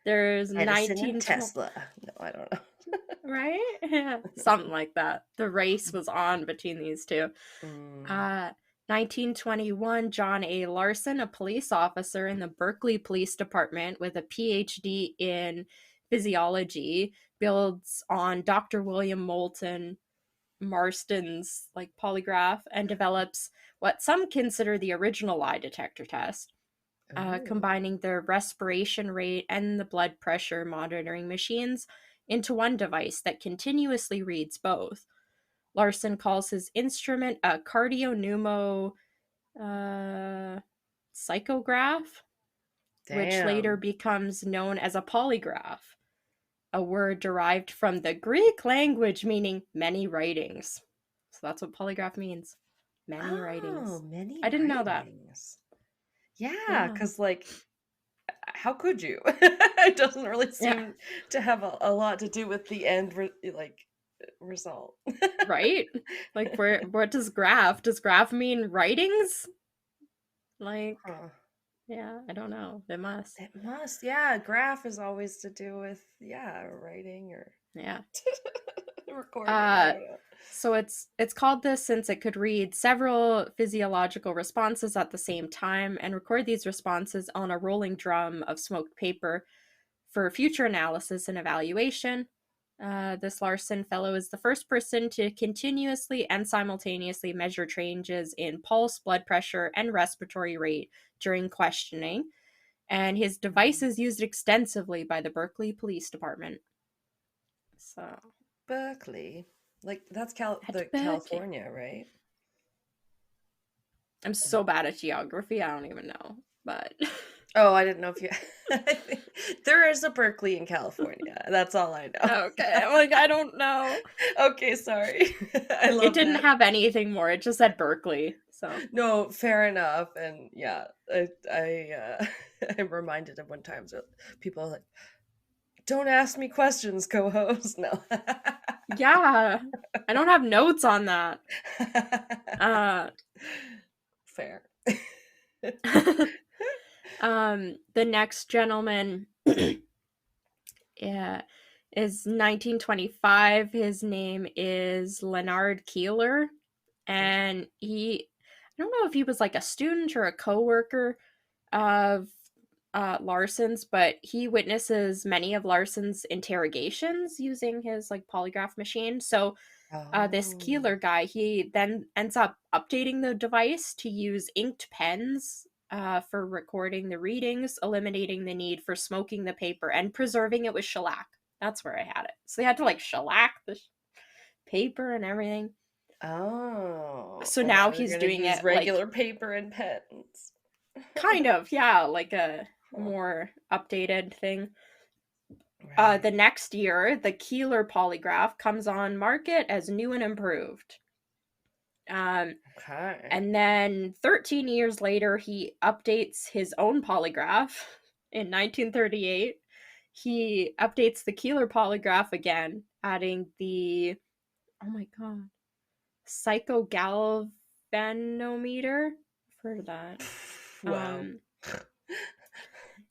There's Edison and Tesla. No, I don't know. Right? Yeah. Something like that. The race was on between these two. 1921, John A. Larson, a police officer in the Berkeley Police Department with a PhD in physiology, builds on Dr. William Moulton Marston's like polygraph and develops what some consider the original lie detector test. Combining the respiration rate and the blood pressure monitoring machines into one device that continuously reads both. Larson calls his instrument a cardiopneumo psychograph, which later becomes known as a polygraph, a word derived from the Greek language meaning many writings. So that's what polygraph means. Many writings. I didn't know that. Yeah, because like, how could you? It doesn't really seem to have a lot to do with the end, result. Right? Like, what does graph? Does graph mean writings? Like, yeah, I don't know. It must. It must. Yeah, graph is always to do with writing or recording. I don't know. So it's called this since it could read several physiological responses at the same time and record these responses on a rolling drum of smoked paper for future analysis and evaluation. This Larson fellow is the first person to continuously and simultaneously measure changes in pulse, blood pressure, and respiratory rate during questioning, and his device is used extensively by the Berkeley Police Department. So Berkeley, like that's California, right? I'm so bad at geography, I don't even know, but oh, I didn't know if you there is a Berkeley in California. That's all I know. Okay, like I don't know. Okay, sorry. I love it. Didn't have anything more. It just said Berkeley. So no, fair enough. And yeah, I'm reminded of one time that people are like, don't ask me questions, co-host. No. Yeah, I don't have notes on that. Fair. The next gentleman is 1925. His name is Leonard Keeler, and I don't know if he was like a student or a co-worker of Larson's, but he witnesses many of Larson's interrogations using his like polygraph machine. So this Keeler guy, he then ends up updating the device to use inked pens for recording the readings, eliminating the need for smoking the paper and preserving it with shellac. That's where I had it. So they had to like shellac the paper and everything. Oh. So now he's doing it regular paper and pens. Kind of, yeah, like a more updated thing. The next year, the Keeler polygraph comes on market as new and improved. Okay. And then 13 years later, he updates his own polygraph in 1938. He updates the Keeler polygraph again, adding the, oh my god, psychogalvanometer. I've heard of that. Wow.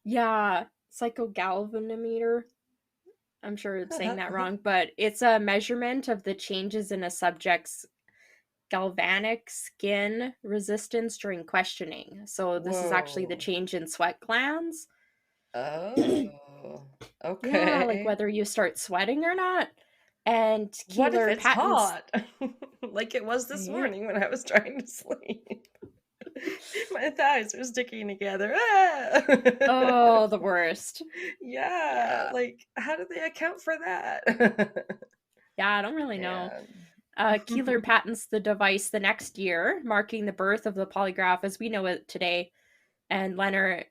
Yeah, psychogalvanometer. I'm sure it's saying that wrong, but it's a measurement of the changes in a subject's galvanic skin resistance during questioning. So this is actually the Whoa. change in sweat glands. Oh. Yeah, like Okay. whether you start sweating or not. And What if Keeler it's patents. hot? Like it was this Yeah. morning when I was trying to sleep. My thighs are sticking together. Ah! Oh, the worst. Yeah, Yeah. like how do they account for that? Yeah, I don't really know. Man. Keeler patents the device the next year, marking the birth of the polygraph as we know it today. And Leonard,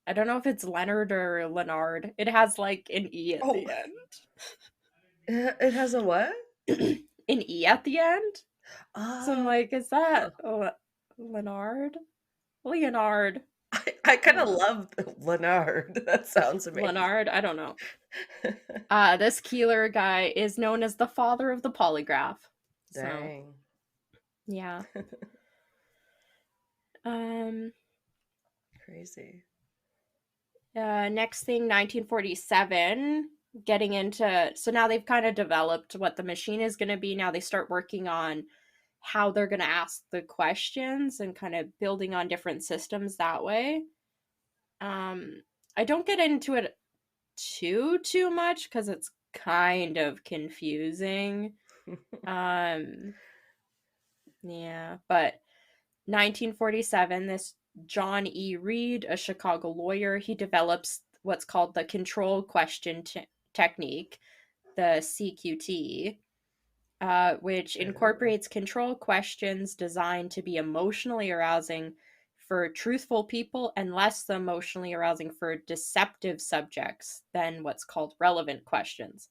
I don't know if it's Leonard or Leonard. It has like an E at Oh, the end. it has a what? An E at the end? So I'm Oh, like, is that Leonard? Leonard. I I kind don't of know. love Leonard. That sounds amazing. Leonard? I don't know. This Keeler guy is known as the father of the polygraph. So, Dang. yeah. Um, Crazy. Next thing, 1947, getting into, so now they've kind of developed what the machine is going to be. Now they start working on how they're going to ask the questions and kind of building on different systems that way. I don't get into it too much because it's kind of confusing. Yeah, but 1947, this John E. Reed, a Chicago lawyer, he develops what's called the control question technique, the CQT, which incorporates control questions designed to be emotionally arousing for truthful people and less emotionally arousing for deceptive subjects than what's called relevant questions.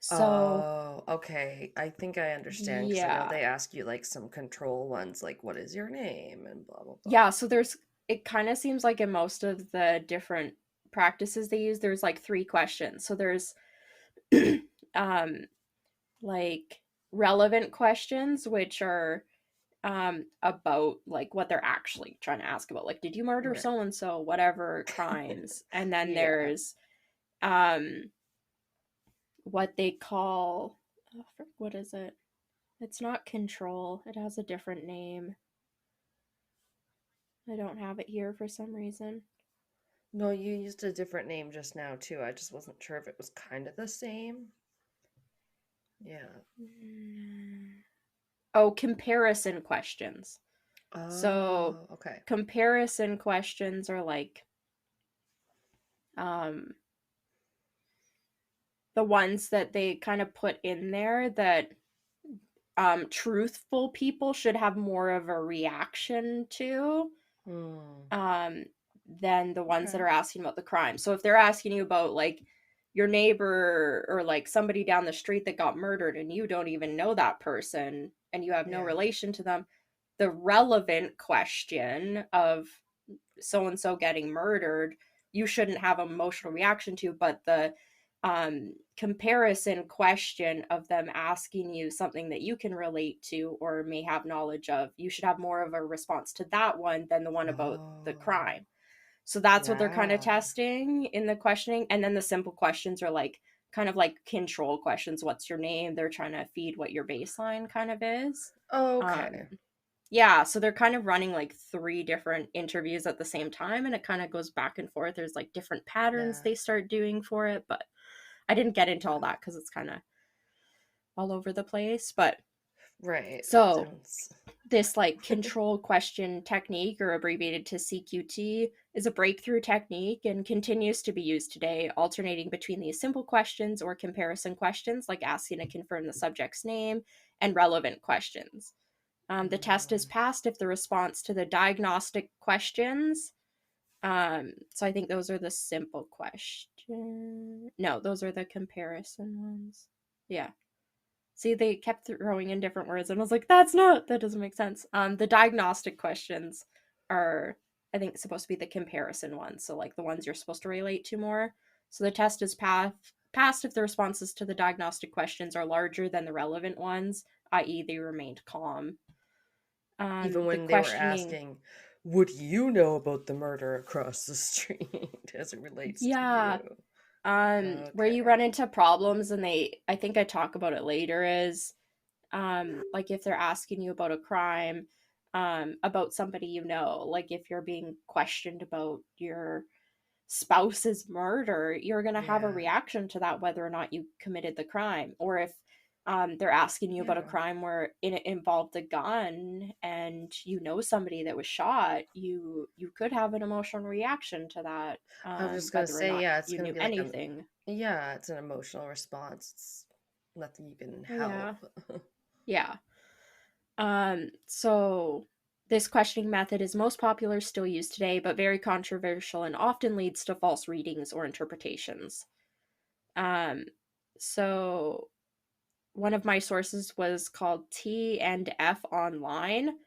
So, Oh, okay. I think I understand because I know yeah. they ask you like some control ones, like what is your name and blah blah blah. Yeah, so it kind of seems like in most of the different practices they use, there's like three questions. So there's um like relevant questions, which are about like what they're actually trying to ask about. Like, did you murder Right. so and so, whatever crimes? And then Yeah. there's what they call what is it? It's not control. It has a different name. I don't have it here for some reason. No, you used a different name just now too. I just wasn't sure if it was kind of the same. Yeah. Oh, comparison questions. So, Oh, okay. comparison questions are like um the ones that they kind of put in there that truthful people should have more of a reaction to Hmm. um than the ones that Okay. are asking about the crime. So if they're asking you about like your neighbor or like somebody down the street that got murdered and you don't even know that person and you have no Yeah. relation to them, the relevant question of so and so getting murdered, you shouldn't have an emotional reaction to, but the comparison question of them asking you something that you can relate to or may have knowledge of, you should have more of a response to that one than the one about the Oh, crime. So that's what they're kind of yeah. testing in the questioning. And then the simple questions are like kind of like control questions. What's your name? They're trying to feed what your baseline kind of is. Okay. Yeah, so they're kind of running like three different interviews at the same time and it kind of goes back and forth. There's like different patterns Yeah. they start doing for it, but I didn't get into all Okay. that because it's kind of all over the place. But Right. so Sounds. this like control question technique, or abbreviated to CQT, is a breakthrough technique and continues to be used today, alternating between these simple questions or comparison questions, like asking to confirm the subject's name, and relevant questions. The test is Mm, passed if the response to the diagnostic questions. So I think those are the simple questions. question. No, those are the comparison ones. Yeah. See, they kept throwing in different words, and I was like, that doesn't make sense. The diagnostic questions are, I think, supposed to be the comparison ones. So, like, the ones you're supposed to relate to more. So the test is passed if the responses to the diagnostic questions are larger than the relevant ones, i.e. they remained calm. Even The when they were questioning, asking, "What do you know about the murder across the street?" as it relates to yeah, you. where you Okay. run into problems, and I think I talk about it later, is like if they're asking you about a crime, about somebody you know, like if you're being questioned about your spouse's murder, you're going to have a Yeah. reaction to that whether or not you committed the crime. Or if they're asking you about a Yeah. crime where it involved a gun and you know somebody that was shot, you could have an emotional reaction to that, I was just gonna whether or say, not yeah, it's you gonna knew be like anything. it's an emotional response. It's nothing you can Yeah. help. Yeah. So this questioning method is most popular, still used today, but very controversial and often leads to false readings or interpretations. Um, so one of my sources was called T and F Online.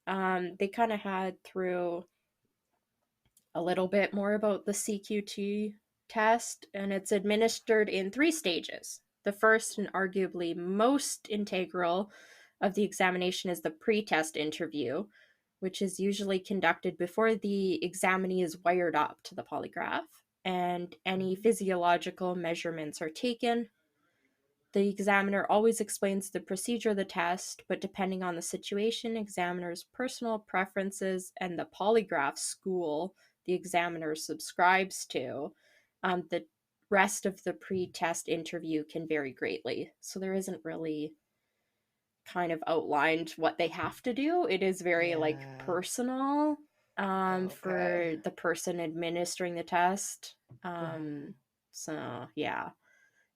They kind of had through a little bit more about the CQT test, and it's administered in 3 stages. The first and arguably most integral of the examination is the pre-test interview, which is usually conducted before the examinee is wired up to the polygraph and any physiological measurements are taken. The examiner always explains the procedure of the test, but depending on the situation, examiner's personal preferences, and the polygraph school the examiner subscribes to, the rest of the pre-test interview can vary greatly. So there isn't really kind of outlined what they have to do. It is very like Yeah. personal Okay. for the person administering the test. Mhm. So yeah.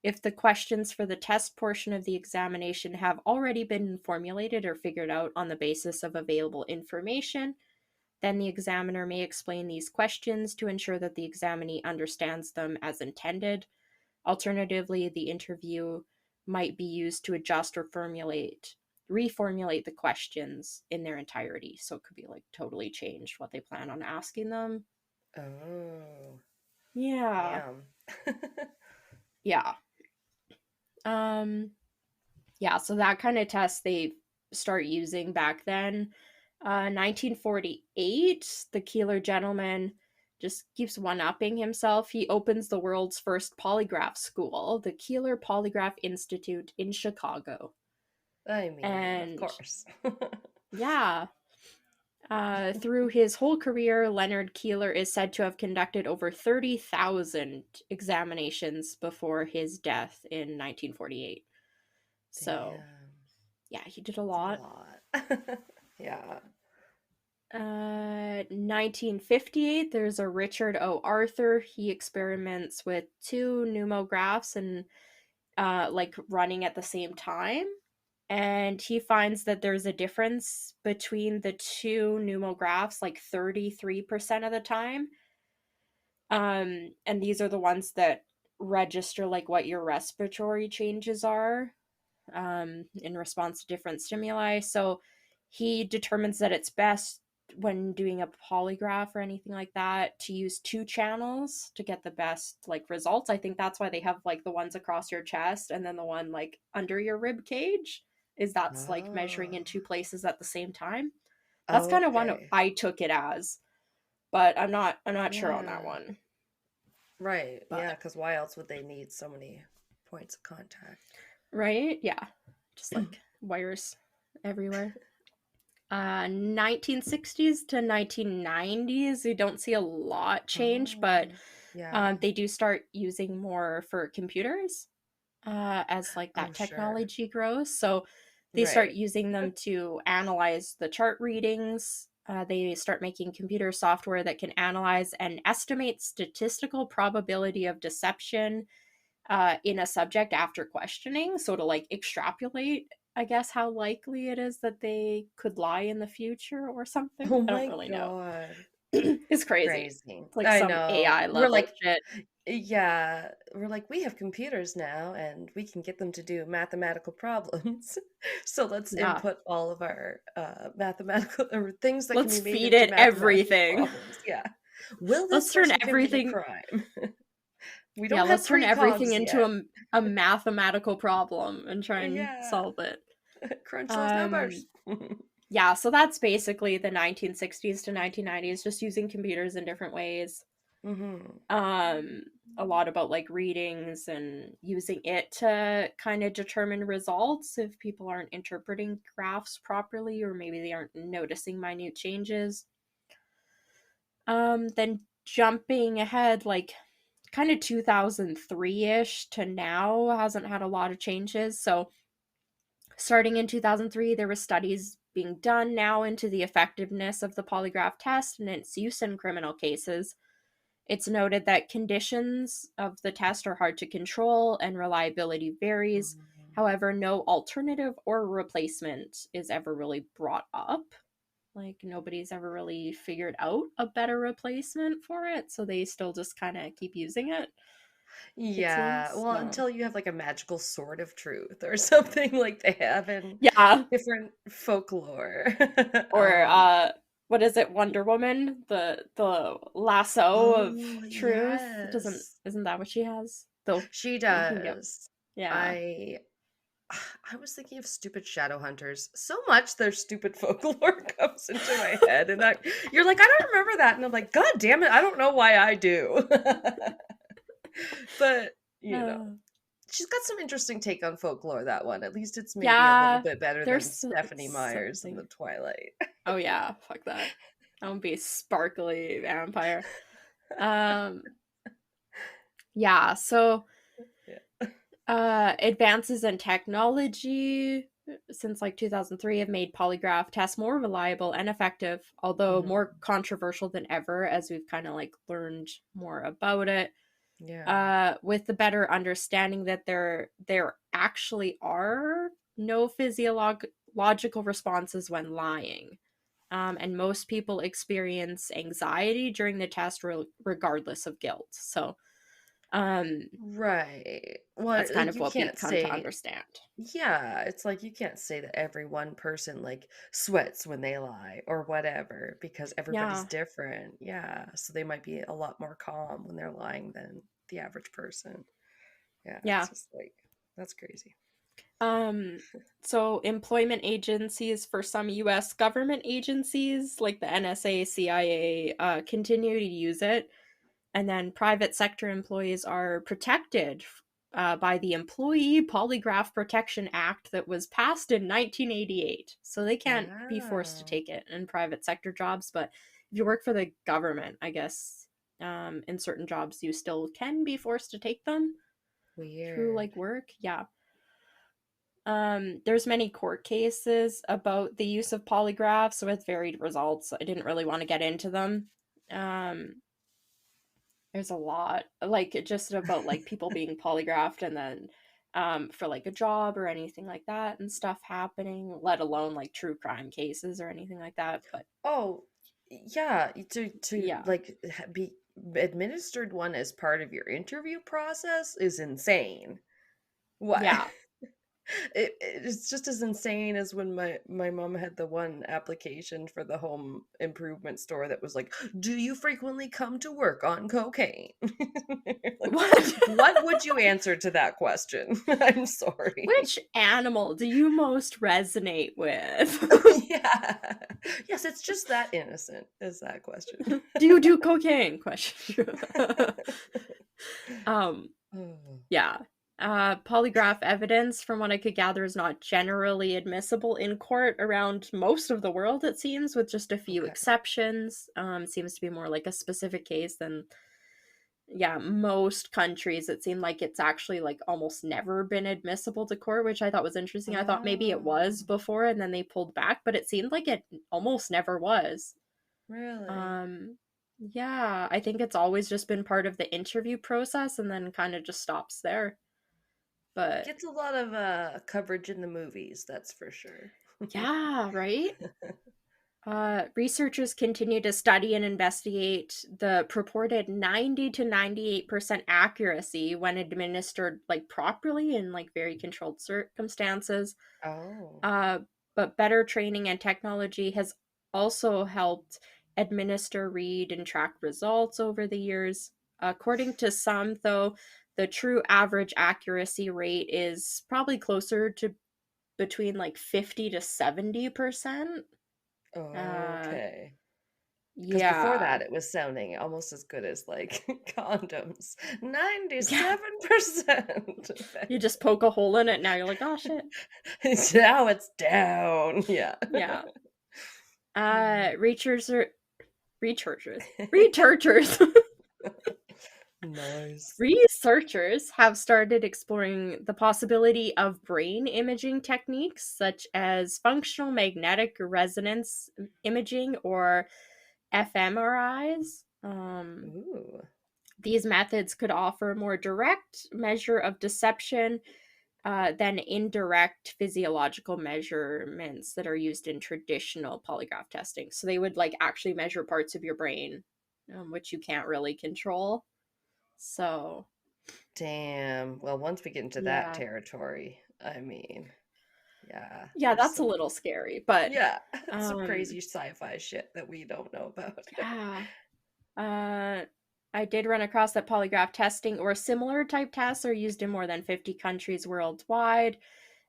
If the questions for the test portion of the examination have already been formulated or figured out on the basis of available information, then the examiner may explain these questions to ensure that the examinee understands them as intended. Alternatively, the interview might be used to adjust or reformulate the questions in their entirety. So it could be like totally changed what they plan on asking them. Oh, Yeah. damn. Yeah. Um yeah, so that kind of test they start using back then. 1948, the Keeler gentleman just keeps one-upping himself. He opens the world's first polygraph school, the Keeler Polygraph Institute in Chicago. I mean, of And course. yeah, through his whole career, Leonard Keeler is said to have conducted over 30,000 examinations before his death in 1948. So, Damn. yeah, he did a It's a lot. lot. Yeah. 1958, there's a Richard O. Arthur. He experiments with 2 pneumographs and like running at the same time. And he finds that there's a difference between the 2 pneumographs like 33% of the time. And these are the ones that register like what your respiratory changes are in response to different stimuli. So he determines that it's best when doing a polygraph or anything like that to use 2 channels to get the best like results. I think that's why they have like the ones across your chest and then the one like under your rib cage, is that's like measuring Oh. in 2 places at the same time. That's kind of one Okay. I took it as, but I'm not sure on that Yeah. one. Right. But Yeah, because why else would they need so many points of contact? right, yeah, just like wires everywhere. 1960s to 1990s, you don't see a lot change, but Oh, yeah. they do start using more for computers as like I'm that sure. technology grows. So they start Right. using them to analyze the chart readings. They start making computer software that can analyze and estimate statistical probability of deception in a subject after questioning. So to like extrapolate, I guess, how likely it is that they could lie in the future or something. Oh I don't my really know. God. It's crazy. Crazy. It's like I some know. AI We're level like, shit. yeah, we're like, we have computers now and we can get them to do mathematical problems. So let's Yeah. input all of our mathematical or things that can Let's be made feed into it mathematical everything. problems. Yeah. Will this Let's turn person commit a everything. crime? We Yeah, don't have let's turn everything precogs into yet. a mathematical problem and try and Yeah. solve it. Crunch those Um numbers. yeah, so that's basically the 1960s to 1990s, just using computers in different ways. Hmm. um a lot about like readings and using it to kind of determine results if people aren't interpreting graphs properly or maybe they aren't noticing minute changes. Then jumping ahead like kind of 2003ish to now hasn't had a lot of changes. So starting in 2003 there were studies being done now into the effectiveness of the polygraph test and its use in criminal cases. It's noted that conditions of the test are hard to control and reliability varies. However, no alternative or replacement is ever really brought up. Like, nobody's ever really figured out a better replacement for it, so they still just kind of keep using it, it Yeah, seems. well, So, until you have like a magical sword of truth or something like they have in yeah. different folklore. Or, what is it, Wonder Woman? The lasso of Oh, truth? Doesn't, yes. isn't that what she has? Though, She yep. does. Yeah. I I was thinking of stupid shadow hunters. So much their stupid folklore comes into my head and you're like, I don't remember that. And I'm like, God damn it, I don't know why I do. But, you know. Uh, She's got some interesting take on folklore, that one. At least it's maybe a little yeah, bit better than there's Stephanie Meyers in something. the Twilight. Oh yeah, fuck that. I won't be a sparkly vampire. Um, yeah. So, Yeah. advances in technology since like 2003 have made polygraph tests more reliable and effective, although Mhm. more controversial than ever as we've kind of like learned more about it. Yeah. With the better understanding that there actually are no physiological responses when lying. And most people experience anxiety during the test regardless of guilt. So um, Right. Well, that's kind like of you what we've can't come to say, understand. yeah, it's like you can't say that every one person like sweats when they lie or whatever because everybody's Yeah. different. Yeah. So they might be a lot more calm when they're lying than the average person. Yeah. Yeah. It's just like, that's crazy. Um, so employment agencies for some US government agencies like the NSA, CIA, continue to use it. And then private sector employees are protected by the Employee Polygraph Protection Act that was passed in 1988. So they can't be forced to Wow. take it in private sector jobs. But if you work for the government, I guess in certain jobs you still can be forced to take them through Weird. like work. Yeah. There's many court cases about the use of polygraphs with varied results. I didn't really want to get into them. Um, there's a lot, like just about like people being polygraphed and then for like a job or anything like that and stuff happening, let alone like true crime cases or anything like that. But Oh, yeah, to yeah, like be administered one as part of your interview process is insane. What? yeah, It's just as insane as when my mom had the one application for the home improvement store that was like, "Do you frequently come to work on cocaine?" Like, what? what would you answer to that question? I'm sorry. Which animal do you most resonate with? Yeah. Yes, it's just that innocent is that question. Do you do cocaine? Question. um Oh, Yeah. Polygraph evidence, from what I could gather, is not generally admissible in court around most of the world, it seems, with just a few okay. exceptions. Seems to be more like a specific case than, yeah, most countries. It seemed like it's actually like almost never been admissible to court, which I thought was interesting. I thought maybe it was Oh, before and then they pulled back, but it seemed like it almost never was. really? Um, yeah, I think it's always just been part of the interview process and then kind of just stops there. But Gets a lot of coverage in the movies, that's for sure. yeah, right? Researchers continue to study and investigate the purported 90 to 98% accuracy when administered like properly in like very controlled circumstances. Oh. But better training and technology has also helped administer, read, and track results over the years. According to some, though, the true average accuracy rate is probably closer to between like 50 to 70%. Okay. Because before Yeah. that, it was sounding almost as good as like condoms. Yeah. 97%. You just poke a hole in it, now you're like, oh shit. Now it's down. Yeah. Yeah. Hmm. Researchers researchers Nice. researchers have started exploring the possibility of brain imaging techniques such as functional magnetic resonance imaging or fMRIs. Ooh. These methods could offer a more direct measure of deception than indirect physiological measurements that are used in traditional polygraph testing. So they would like actually measure parts of your brain, which you can't really control. So Damn. Well, once we get into that yeah, territory, I mean, yeah, yeah, there's that's a some, little scary, but yeah, some um, crazy sci-fi shit that we don't know about. yeah. Uh, I did run across that polygraph testing or similar type tests are used in more than 50 countries worldwide.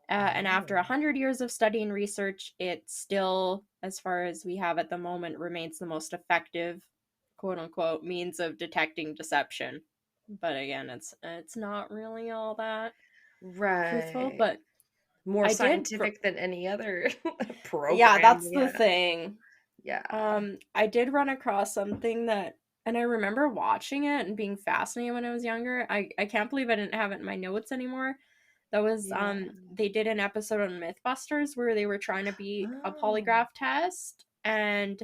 And after Oh. 100 years of study and research, it still, as far as we have at the moment, remains the most effective, quote unquote, means of detecting deception. But again, it's not really all that truthful. Right. But More I did, scientific than any other yeah, program that's we the have. thing. Yeah. I did run across something that, and I remember watching it and being fascinated when I was younger. I can't believe I didn't have it in my notes anymore. That was Yeah. they did an episode on Mythbusters where they were trying to beat a Oh. polygraph test, and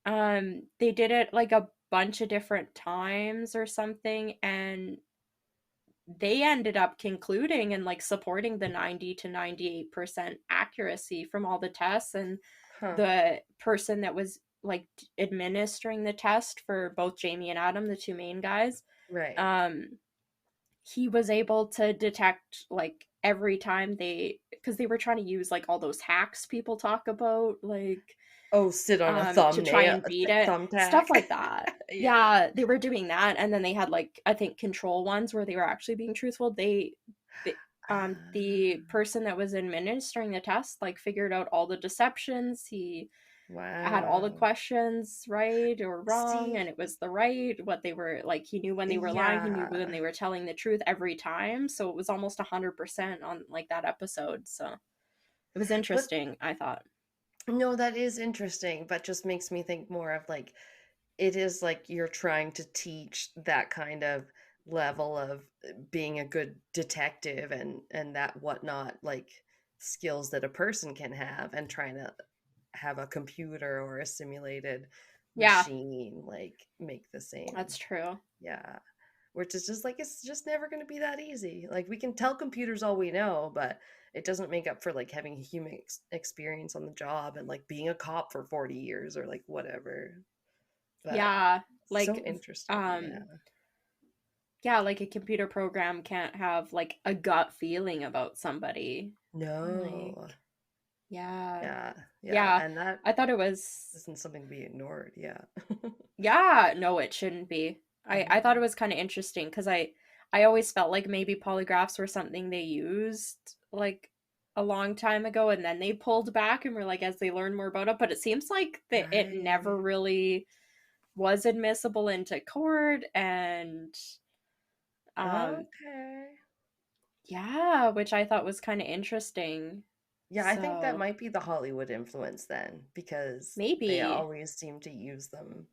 they did it like a bunch of different times or something, and they ended up concluding and like supporting the 90 to 98% accuracy from all the tests. And Huh. the person that was like administering the test for both Jamie and Adam, the two main guys, Right. um he was able to detect like every time because they were trying to use like all those hacks people talk about, like Oh, sit on a to try thumbnail, and beat it, thumbtack. stuff like that. Yeah. Yeah, they were doing that, and then they had like I think control ones where they were actually being truthful. The Ah, person that was administering the test like figured out all the deceptions. He had all the wow. questions right or wrong, See, and it was the right what they were like. He knew when they were lying, he knew when yeah. they were telling the truth every time, so it was almost 100% on like that episode. So it was But interesting, I thought. no, that is interesting, but just makes me think more of like it is like you're trying to teach that kind of level of being a good detective and that whatnot, like skills that a person can have, and trying to have a computer or a simulated Yeah, machine like make the same. that's true. Yeah. Which is just like it's just never going to be that easy. Like we can tell computers all we know, but it doesn't make up for like having a human experience on the job and like being a cop for 40 years or like whatever. But Yeah, so like interesting. um Yeah. yeah, like a computer program can't have like a gut feeling about somebody. No. Like, yeah. Yeah. Yeah. Yeah, And that I thought it was, isn't something to be ignored. Yeah. yeah, no, it shouldn't be. I thought it Mm. was kind of interesting because I always felt like maybe polygraphs were something they used like a long time ago, and then they pulled back and were like as they learned more about it, but it seems like that it Right. never really was admissible into court. And um Okay. yeah, which I thought was kind of interesting. Yeah, I think that So might be the Hollywood influence then, because they maybe, always seem to use them,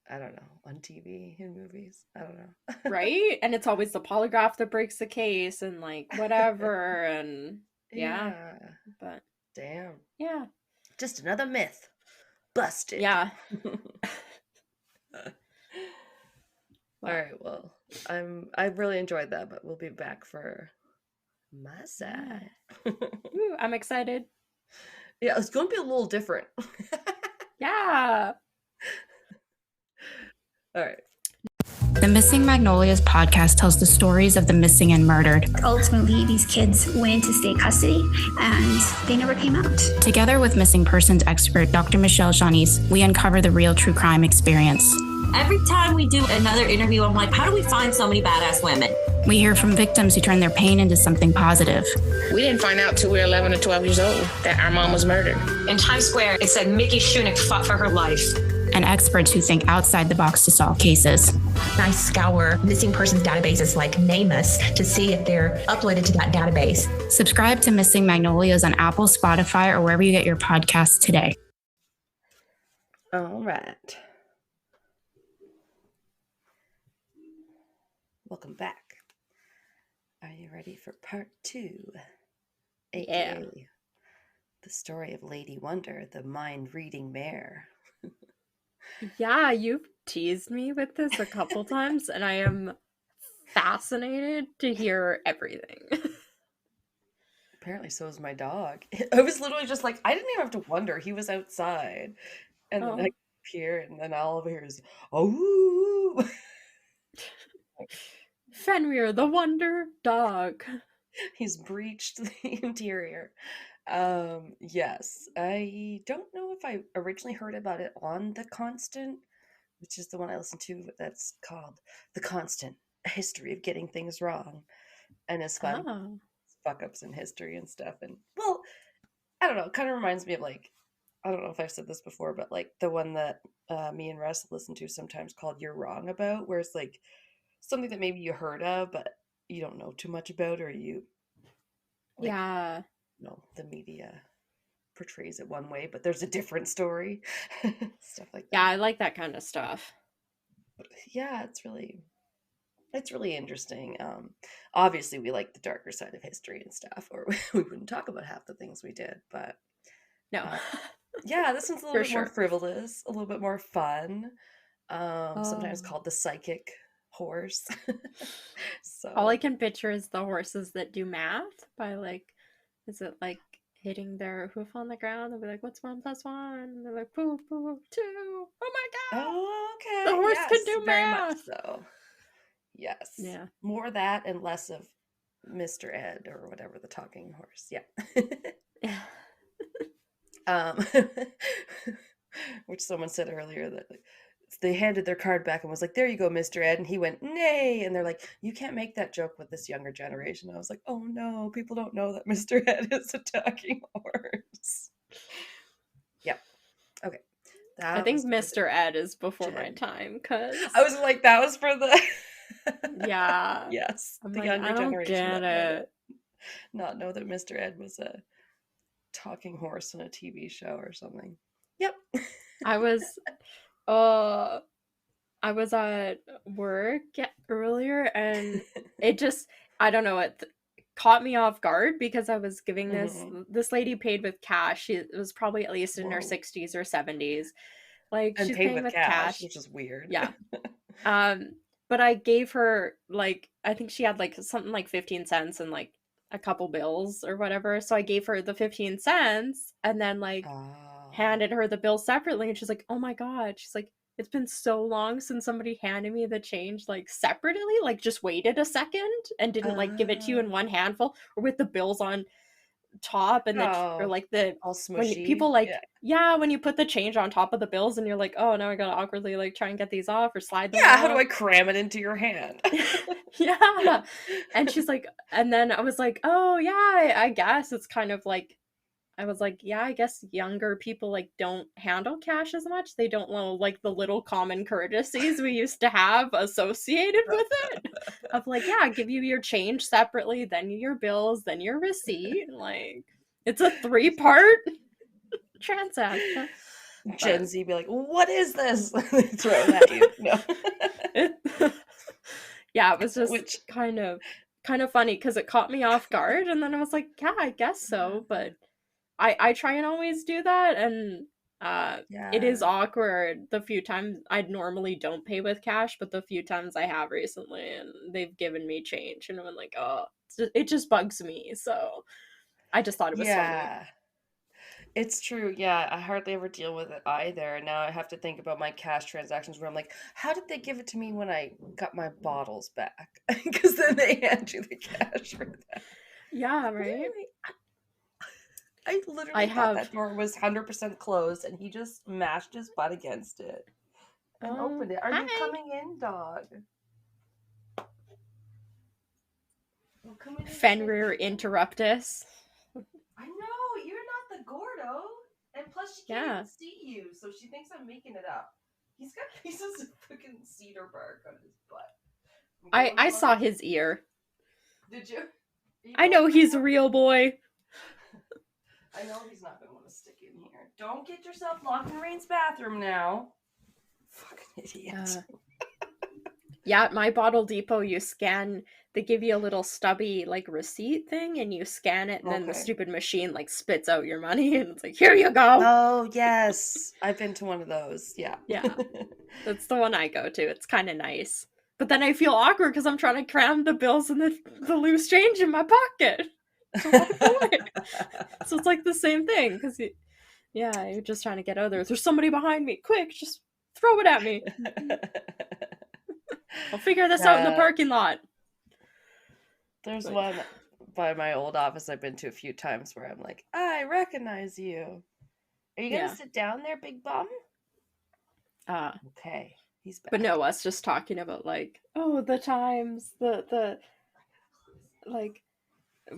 I don't know, on TV and movies. I don't know. right? And it's always the polygraph that breaks the case and like whatever. And yeah, Yeah. but Damn. yeah. Just another myth. Busted. Yeah. All Well, right, well, I've really enjoyed that, but we'll be back for my yeah. side. Ooh, I'm excited. Yeah, it's going to be a little different. Yeah. All right. The Missing Magnolias podcast tells the stories of the missing and murdered. Ultimately, these kids went into state custody and they never came out. Together with missing persons expert Dr. Michelle Janice, we uncover the real true crime experience. Every time we do another interview, I'm like, how do we find so many badass women? We hear from victims who turn their pain into something positive. We didn't find out till we were 11 or 12 years old that our mom was murdered. In Times Square, it said Mickey Shunick fought for her life. And experts who think outside the box to solve cases. I scour missing persons databases like NAMUS to see if they're uploaded to that database. Subscribe to Missing Magnolias on Apple, Spotify, or wherever you get your podcasts today. All right. Welcome back. Are you ready for part 2? AKA the story of Lady Wonder, the mind-reading mare. Yeah, you've teased me with this a couple times, and I am fascinated to hear everything. Apparently so is my dog. I was literally just like, I didn't even have to wonder. He was outside. And then I appear, and then all over here is, oh. Fenrir, the wonder dog. He's breached the interior. Yes, I don't know if I originally heard about it on The Constant, which is the one I listened to that's called The Constant, A History of Getting Things Wrong. And it's fun. Oh. Fuck ups in history and stuff. And, well, I don't know, it kind of reminds me of, like, I don't know if I've said this before, but, like, the one that me and Russ listen to sometimes called You're Wrong About, where it's, like, something that maybe you heard of, but you don't know too much about, or you... Like, yeah. The media portrays it one way, but there's a different story. Stuff like that. Yeah, I like that kind of stuff. But yeah, it's really interesting. Obviously we like the darker side of history and stuff, or we wouldn't talk about half the things we did, but no. Yeah, this one's a little bit more sure. frivolous, a little bit more fun. Sometimes called the psychic horse. So all I can picture is the horses that do math by, like, is it like hitting their hoof on the ground? They'll be like, what's 1 + 1? And they're like, poo, poo, 2. Oh my god! Oh, okay. The horse can do very math! Much so. Yes. Yeah. More of that and less of Mr. Ed or whatever, the talking horse. Yeah. Which someone said earlier that they handed their card back and was like, there you go, Mr. Ed. And he went, neigh. And they're like, you can't make that joke with this younger generation. I was like, oh no, people don't know that Mr. Ed is a talking horse. Yep. Okay. I think Mr. Ed is before my time, because I was like, that was for the... yeah. Yes. I'm the like, younger I don't generation. get it. Not know that Mr. Ed was a talking horse in a TV show or something. Yep. I was at work earlier, and it just, I don't know, it caught me off guard because I was giving this lady paid with cash. She was probably at least in her 60s or 70s. Like, and she's paid paying with cash, which is weird. Yeah. But I gave her, like, I think she had like something like 15 cents and like a couple bills or whatever. So I gave her the 15 cents and then like handed her the bill separately, and she's like, oh my god, she's like, it's been so long since somebody handed me the change like separately, like just waited a second and didn't like give it to you in one handful or with the bills on top, and then or like the all smushy. When people like when you put the change on top of the bills and you're like, oh, now I gotta awkwardly like try and get these off or slide them off. How do I cram it into your hand? Yeah. And she's like, and then I was like, oh yeah, I guess it's kind of like, I was like, yeah, I guess younger people like don't handle cash as much. They don't know like the little common courtesies we used to have associated with it. Of like, yeah, give you your change separately, then your bills, then your receipt. Like, it's a 3-part transaction. Gen Z be like, what is this? Throw it at you. No. Yeah, it was just kind of funny because it caught me off guard, and then I was like, yeah, I guess so, but I try and always do that, and it is awkward the few times. I normally don't pay with cash, but the few times I have recently, and they've given me change, and I'm like, oh, it just bugs me, so I just thought it was funny. It's true. Yeah, I hardly ever deal with it either. And now I have to think about my cash transactions where I'm like, how did they give it to me when I got my bottles back? Because then they hand you the cash for that. Yeah, But right? anyway, I literally thought that door was 100% closed, and he just mashed his butt against it and opened it. Are you coming in, dog? Well, come in and Fenrir interruptus. I know, you're not the Gordo. And plus, she can't even see you, so she thinks I'm making it up. He's got pieces of fucking cedar bark on his butt. I saw his ear. Did you? I know he's a real boy. I know he's not going to want to stick in here. Don't get yourself locked in Rain's bathroom now. Fucking idiot. Yeah, at my Bottle Depot, you scan, they give you a little stubby, like, receipt thing, and you scan it, and then the stupid machine, like, spits out your money, and it's like, here you go! Oh, yes. I've been to one of those, yeah. Yeah. That's the one I go to. It's kind of nice. But then I feel awkward because I'm trying to cram the bills and the loose change in my pocket. So it's like the same thing, because you're just trying to get out there. There's somebody behind me. Quick, just throw it at me. I'll figure this out in the parking lot. There's one by my old office I've been to a few times where I'm like, I recognize you. Are you going to sit down there, big bum? Okay. He's back. But no, us just talking about, like, oh, the times, the like,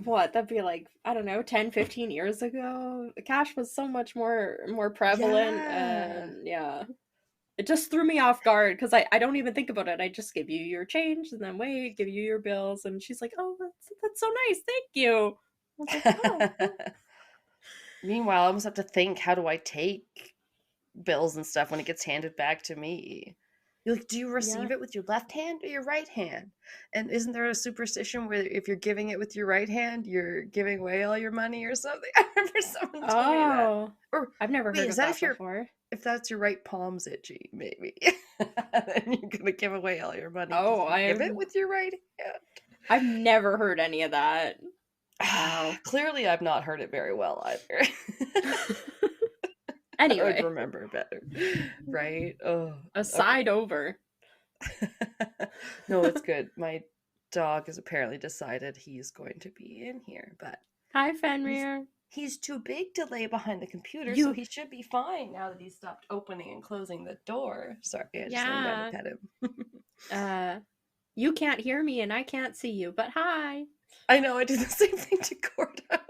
what, that'd be like, I don't know, 10, 15 years ago. The cash was so much more prevalent, and it just threw me off guard, because I don't even think about it. I just give you your change, and then wait, give you your bills, and she's like, oh, that's so nice, thank you. I was like, oh. Meanwhile, I almost have to think, how do I take bills and stuff when it gets handed back to me? You're like, do you receive it with your left hand or your right hand? And isn't there a superstition where if you're giving it with your right hand, you're giving away all your money or something? I remember someone told me that. Or I've never heard of that before. If that's your right palm's itchy, maybe. Then you're going to give away all your money. Oh, give it with your right hand. I've never heard any of that. Wow. Clearly, I've not heard it very well either. Anyway. I would remember better. Right? Oh. Aside over. No, it's good. My dog has apparently decided he's going to be in here, but... Hi, Fenrir. He's too big to lay behind the computer, so he should be fine now that he's stopped opening and closing the door. Sorry, I just leaned down to pet him. You can't hear me and I can't see you, but hi. I know, I do the same thing to Gordo.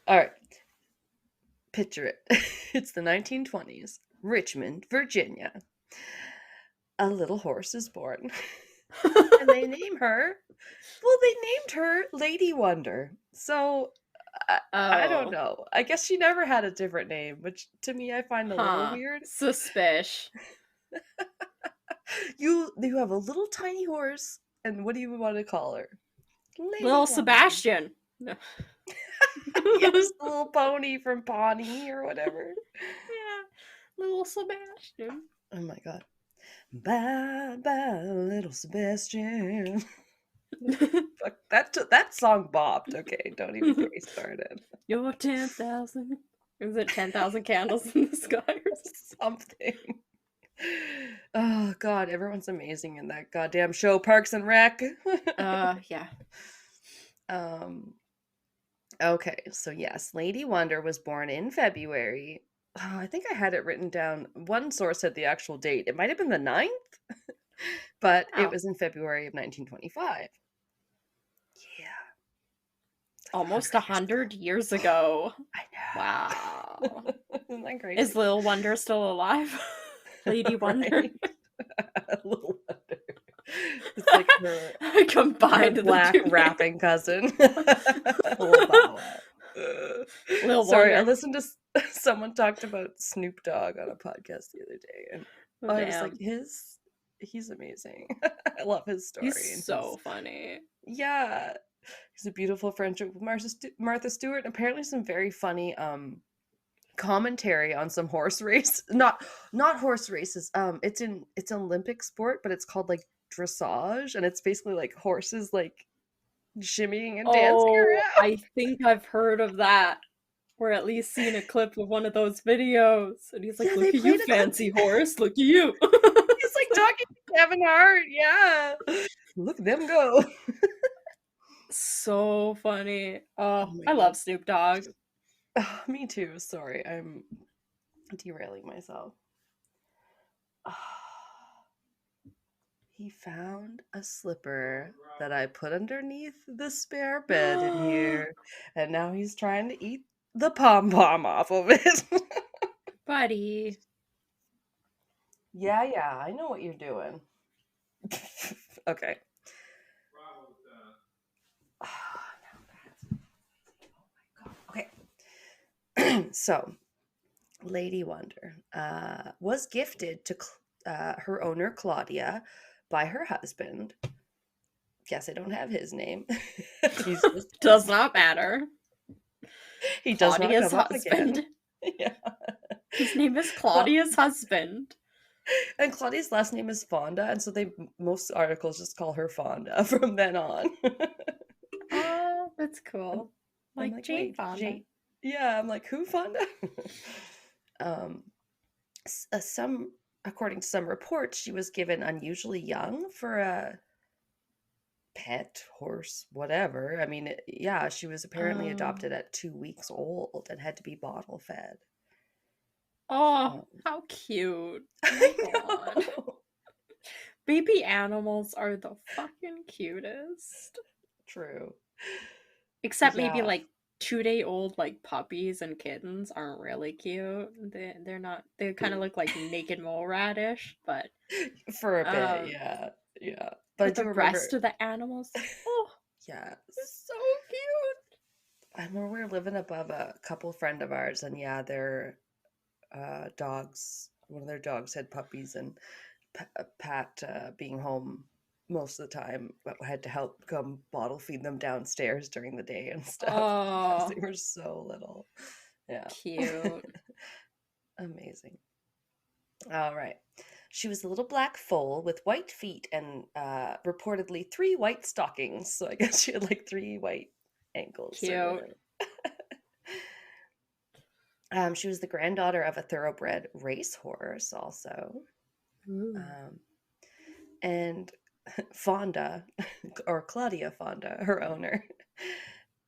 All right. Picture it. It's the 1920s, Richmond, Virginia. A little horse is born. And they named her Lady Wonder. So I don't know. I guess she never had a different name, which to me I find a little weird. Suspicious. You have a little tiny horse, and what do you want to call her? Little Sebastian. No. Yes, the little pony from Pawnee or whatever. Yeah, little Sebastian. Oh my god. Bye bye, little Sebastian. Fuck, that song bopped. Okay, don't even get me started. You're 10,000. Is it 10,000 candles in the sky or something? Oh god, everyone's amazing in that goddamn show, Parks and Rec. Yeah. Okay, so yes, Lady Wonder was born in February. Oh, I think I had it written down. One source said the actual date. It might have been the 9th, but it was in February of 1925. Yeah. Almost 100 years ago. I know. Wow. Isn't that crazy? Is Lil Wonder still alive? Lady Wonder? Lil Wonder. It's like her combined her black rapping cousin. Sorry, I listened to someone talked about Snoop Dogg on a podcast the other day, and I was like, he's amazing. I love his story. He's so funny. Yeah, he's a beautiful friendship with Martha Stewart, and apparently some very funny commentary on some horse race. Not horse races. It's an Olympic sport, but it's called like dressage, and it's basically like horses like shimmying and dancing around. I think I've heard of that. Or at least seen a clip of one of those videos. And he's like, look at you, fancy horse. Look at you. He's like talking to Kevin Hart. Yeah. Look at them go. So funny. Oh I love Snoop Dogg. Oh, me too. Sorry, I'm derailing myself. He found a slipper that I put underneath the spare bed in here, and now he's trying to eat the pom-pom off of it. Buddy. Yeah, I know what you're doing. Okay. Okay. So, Lady Wonder was gifted to her owner, Claudia, by her husband. Yes, I don't have his name. He's just does not matter. He does Claudia's not come husband. Up again. Yeah. His name is Claudia's husband. And Claudia's last name is Fonda, and so most articles just call her Fonda from then on. Oh, that's cool. Like Jane Fonda. Yeah, I'm like, who Fonda? According to some reports, she was given unusually young for a pet horse, whatever. I mean, yeah, she was apparently adopted at 2 weeks old and had to be bottle fed. Oh, how cute. Oh my God. Baby animals are the fucking cutest. True. Except maybe like 2-day-old like puppies and kittens aren't really cute. They're not. They kind of look like naked mole radish, but for a bit, yeah. But the rest of the animals, oh yeah, they're so cute. I remember we were living above a couple friend of ours, and yeah, their dogs. One of their dogs had puppies, and Pat, being home most of the time, had to help come bottle feed them downstairs during the day and stuff. Oh, they were so little. Yeah, cute. Amazing. All right. She was a little black foal with white feet and reportedly 3 white stockings. So I guess she had like 3 white ankles. Cute. She was the granddaughter of a thoroughbred racehorse also. And Fonda, or Claudia Fonda, her owner,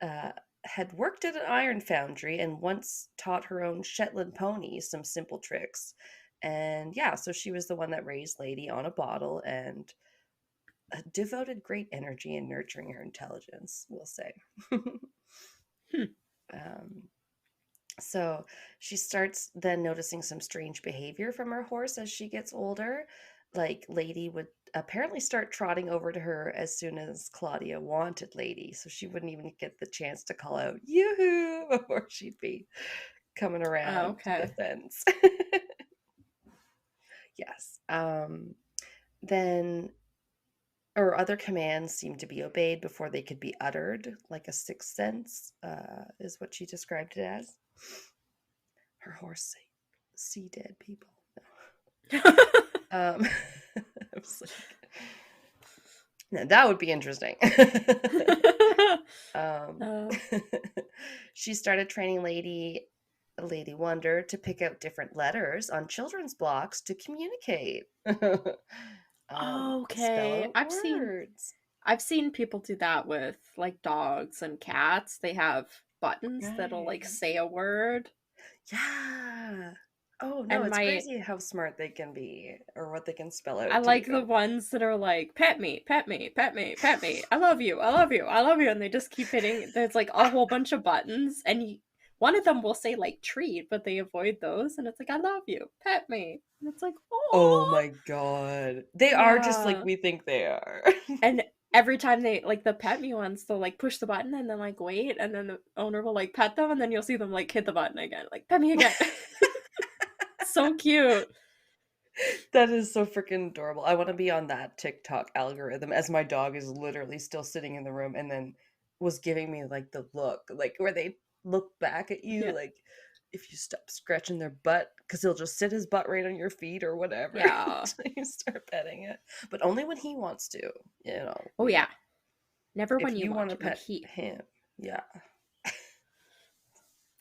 had worked at an iron foundry and once taught her own Shetland pony some simple tricks. And yeah, so she was the one that raised Lady on a bottle and devoted great energy in nurturing her intelligence, we'll say. So she starts then noticing some strange behavior from her horse as she gets older. Like Lady would apparently start trotting over to her as soon as Claudia wanted Lady. So she wouldn't even get the chance to call out, yoo-hoo, before she'd be coming around to the fence. Yes. Then, or other commands seemed to be obeyed before they could be uttered, like a sixth sense, is what she described it as. Her horse see dead people. I was like, now that would be interesting. She started training Lady Wonder to pick out different letters on children's blocks to communicate. Okay, I've seen people do that with like dogs and cats. They have buttons that'll like say a word. Yeah. Oh no, it's crazy how smart they can be, or what they can spell out. I like the ones that are like, pet me, pet me, pet me, pet me. I love you, I love you, I love you, and they just keep hitting. There's like a whole bunch of buttons, and one of them will say like treat, but they avoid those, and it's like, I love you, pet me, and it's like, oh my God, they are just like we think they are. And every time they like the pet me ones, they'll like push the button and then like wait, and then the owner will like pet them, and then you'll see them like hit the button again, like pet me again. So cute. That is so freaking adorable. I want to be on that TikTok algorithm as my dog is literally still sitting in the room and then was giving me like the look, like where they look back at you, like if you stop scratching their butt, because he'll just sit his butt right on your feet or whatever. Yeah. Until you start petting it, but only when he wants to, you know. Oh yeah. Never if when you want want to to, but pet he. him, yeah.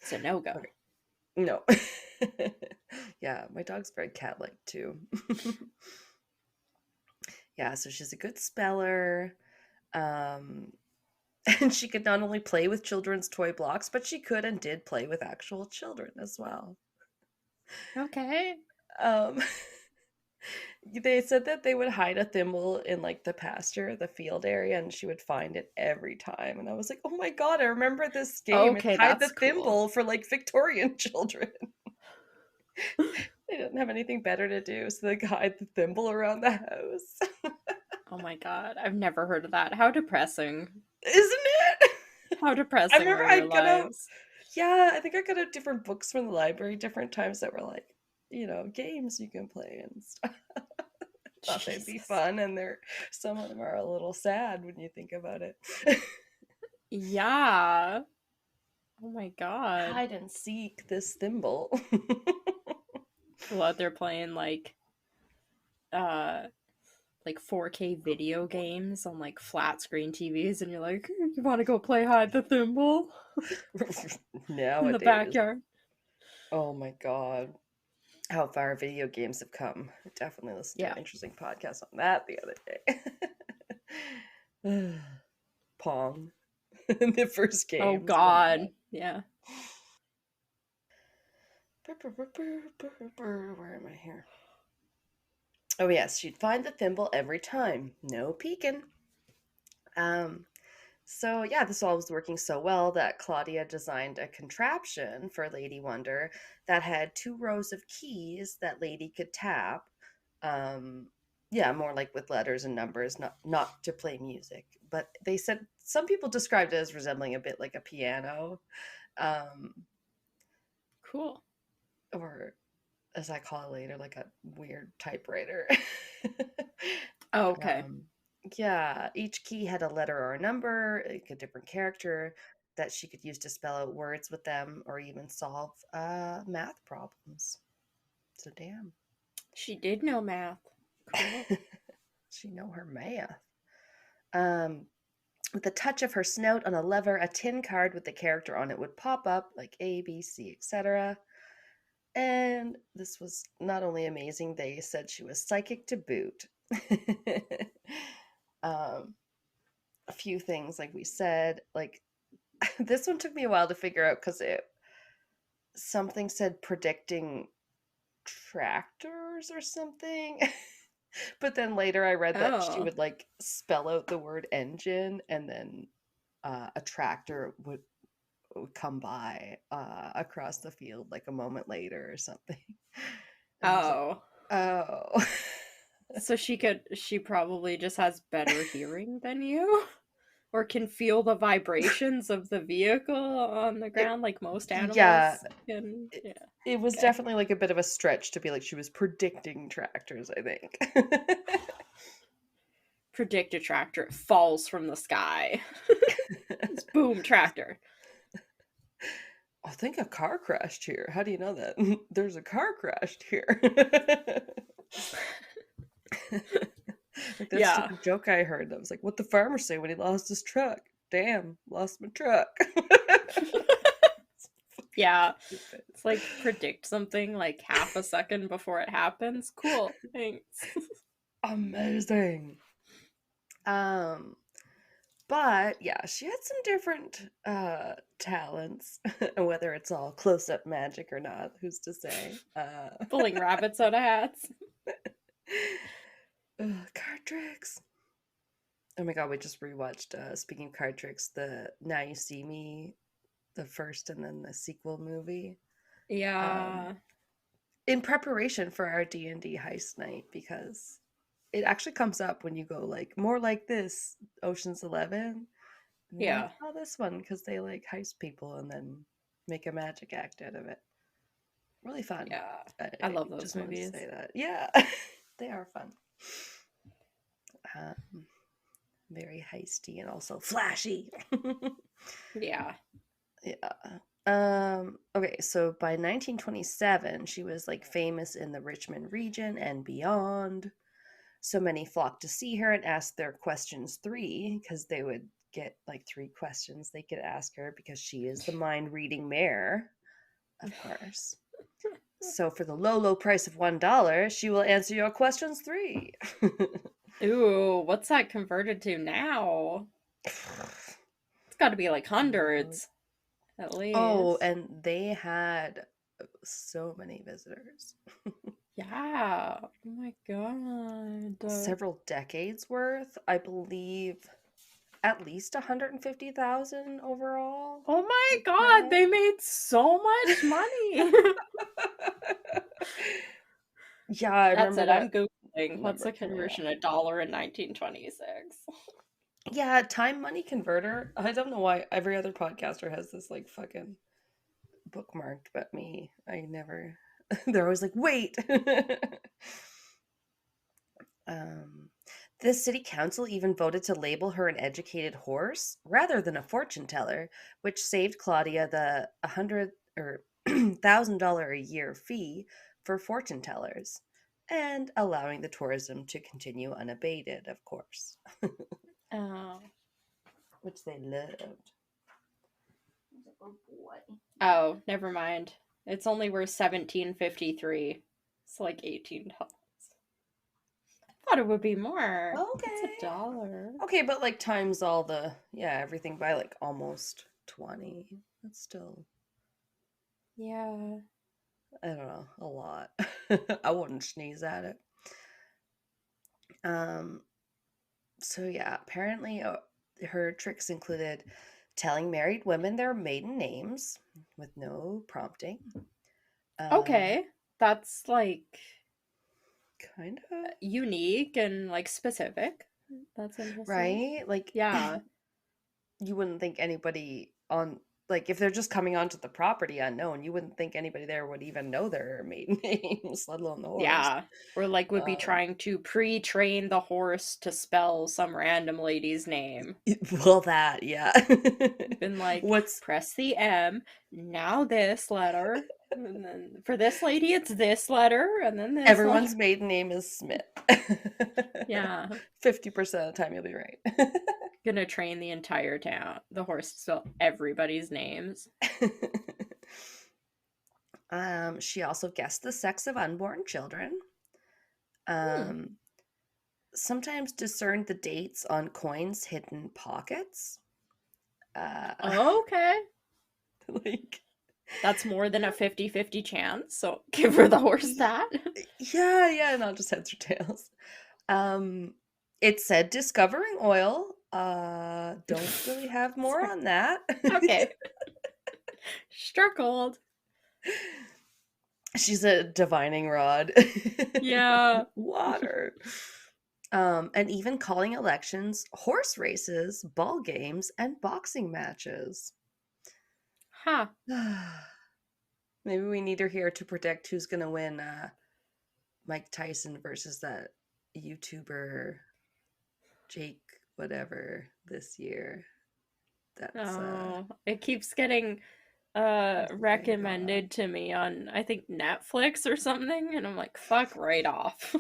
It's a no-go. Okay. No. Yeah, my dog's very cat-like too. Yeah, so she's a good speller. And she could not only play with children's toy blocks, but she could and did play with actual children as well. Okay. Um, they said that they would hide a thimble in like the pasture, the field area, and she would find it every time. And I was like, oh my God, I remember this game. Okay, It's hide the that's cool. thimble for like Victorian children. They didn't have anything better to do, so they could hide the thimble around the house. Oh my God, I've never heard of that. How depressing. Isn't it? How I depressing remember are I your got out, lives? yeah, I think I got out different books from the library, different times that were like, games you can play and stuff. Thought they'd be Jesus. fun, and some of them are a little sad when you think about it. Yeah. Oh my God. Hide and seek this thimble. People out there playing like 4K video games on like flat screen TVs, and you're like, you want to go play hide the thimble Nowadays. in the backyard? Oh my God. How far video games have come. I definitely listened to an interesting podcast on that the other day. Pong. The first game. Oh God. Yeah. Where am I here? Oh yes, she'd find the thimble every time. No peeking. So yeah, this all was working so well that Claudia designed a contraption for Lady Wonder that had 2 rows of keys that Lady could tap. Yeah, more like with letters and numbers, not to play music. But they said some people described it as resembling a bit like a piano. Cool. Or as I call it later, like a weird typewriter. Oh, okay. Yeah, each key had a letter or a number, like a different character that she could use to spell out words with them or even solve math problems. So damn. She did know math. Cool. She know her math. With the touch of her snout on a lever, a tin card with the character on it would pop up, like A, B, C, etc. And this was not only amazing, they said she was psychic to boot. A few things, like we said, like this one took me a while to figure out because something said predicting tractors or something. But then later I read that she would like spell out the word engine, and then a tractor would come by across the field like a moment later or something. Oh. Like, oh. So she probably just has better hearing than you? Or can feel the vibrations of the vehicle on the ground like most animals can? Yeah. It was definitely like a bit of a stretch to be like she was predicting tractors, I think. Predict a tractor. It falls from the sky. It's boom, tractor. I think a car crashed here. How do you know that? There's a car crashed here. Like that stupid joke I heard that was like, what the farmer say when he lost his truck? Damn, lost my truck. Yeah. It's like predict something like half a second before it happens. Cool. Thanks. Amazing. But yeah, she had some different talents. Whether it's all close-up magic or not, who's to say? Pulling rabbits out of hats. Card tricks. Oh my God, we just rewatched, speaking of card tricks, the Now You See Me, the first and then the sequel movie. Yeah. In preparation for our D&D heist night, because it actually comes up when you go like, more like this, Ocean's 11. Yeah. Like, oh, this one, because they like heist people and then make a magic act out of it. Really fun. Yeah. I love those just movies. To say that. Yeah. They are fun. Very heisty and also flashy. Yeah. Yeah. Okay, so by 1927, she was like famous in the Richmond region and beyond. So many flocked to see her and ask their questions 3 because they would get like 3 questions they could ask her because she is the mind-reading mare, of course. So for the low price of $1, she will answer your questions 3. Ooh, what's that converted to now? It's got to be like hundreds, at least. Oh, and they had so many visitors. Yeah. Oh my god. Several decades worth, I believe. At least 150,000 overall. Oh my god, they made so much money. Yeah, I remember that. I'm Googling. What's the conversion $1 in 1926? Yeah, time money converter. I don't know why every other podcaster has this like fucking bookmarked, but me, I never. They're always like, wait. The city council even voted to label her an educated horse rather than a fortune teller, which saved Claudia the $100,000 a year fee for fortune tellers, and allowing the tourism to continue unabated, of course. Oh. Which they loved. Oh, never mind. It's only worth $17.53. It's like $18. Thought it would be more. Okay. It's $1. Okay, but like times all the everything by like almost 20. That's still Yeah. I don't know, a lot. I wouldn't sneeze at it. So yeah, apparently her tricks included telling married women their maiden names with no prompting. Okay. That's like kind of unique and like specific. That's interesting. Right? Like, yeah. You wouldn't think anybody on, like, if they're just coming onto the property unknown, you wouldn't think anybody there would even know their maiden names, let alone the horse. Yeah. Or like would be trying to pre-train the horse to spell some random lady's name. Well, that, yeah. Been like, press the M, now this letter. And then for this lady, it's this letter, and then this. Everyone's maiden name is Smith. Yeah. 50% of the time you'll be right. Gonna train the entire town, the horse to spell everybody's names. She also guessed the sex of unborn children. Sometimes discerned the dates on coins hidden in pockets. Okay. Like, that's more than a 50-50 chance, so give her the horse that. Yeah, not just heads or tails. It said discovering oil. Don't really have more on that. Okay. Struck gold. She's a divining rod. Yeah. Water. And even calling elections, horse races, ball games, and boxing matches. Huh. Maybe we need her here to predict who's gonna win Mike Tyson versus that YouTuber Jake whatever this year. That's it keeps getting recommended to me on I think Netflix or something, and I'm like, fuck right off.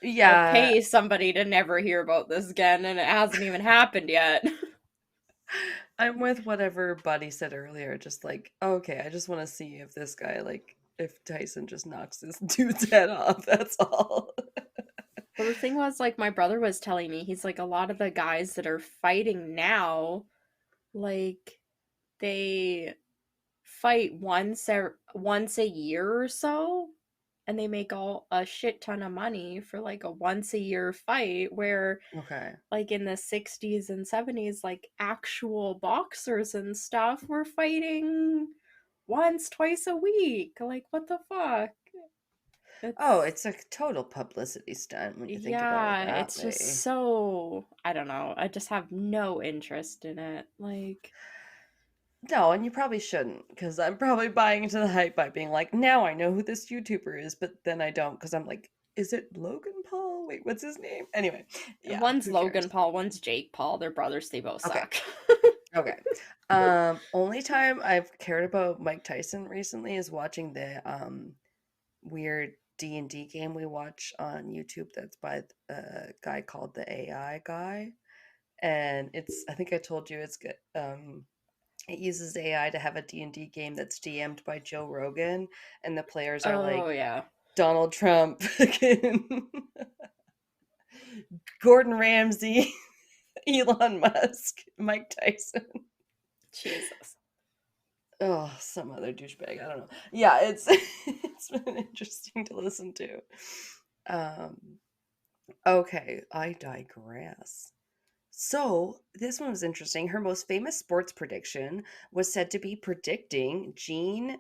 Yeah. I'll pay somebody to never hear about this again, and it hasn't even happened yet. I'm with whatever Buddy said earlier, just like, okay, I just want to see if this guy, like, if Tyson just knocks this dude's head off, that's all. Well, the thing was, like, my brother was telling me, he's like, a lot of the guys that are fighting now, like, they fight once a year or so, and they make a shit ton of money for like a once a year fight, where like in the 60s and 70s, like actual boxers and stuff were fighting once, twice a week. Like, what the fuck? It's a total publicity stunt when you think about it. Yeah, it's just so, I don't know. I just have no interest in it. Like, no, and you probably shouldn't, because I'm probably buying into the hype by being like, now I know who this YouTuber is, but then I don't, because I'm like, is it Logan Paul? Wait, what's his name? Anyway, yeah, one's Logan Paul, one's Jake Paul. They're brothers. They both suck. Okay. Only time I've cared about Mike Tyson recently is watching the weird D&D game we watch on YouTube that's by a guy called the AI guy. And I think I told you it's good. It uses AI to have a D&D game that's DM'd by Joe Rogan, and the players are like yeah. Donald Trump, Gordon Ramsay, Elon Musk, Mike Tyson. Jesus. Oh, some other douchebag. I don't know. Yeah, it's been interesting to listen to. Okay, I digress. So, this one was interesting. Her most famous sports prediction was said to be predicting Gene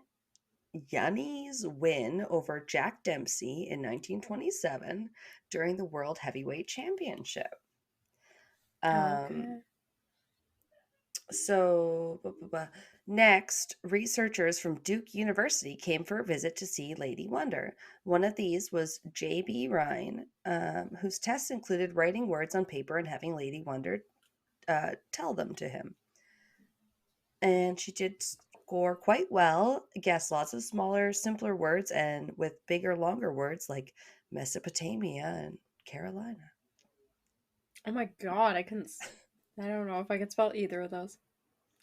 Yanni's win over Jack Dempsey in 1927 during the World Heavyweight Championship. Okay. So, next, researchers from Duke University came for a visit to see Lady Wonder. One of these was J.B. Ryan, whose tests included writing words on paper and having Lady Wonder tell them to him. And she did score quite well, guessed lots of smaller, simpler words, and with bigger, longer words like Mesopotamia and Carolina. Oh my god, I don't know if I can spell either of those.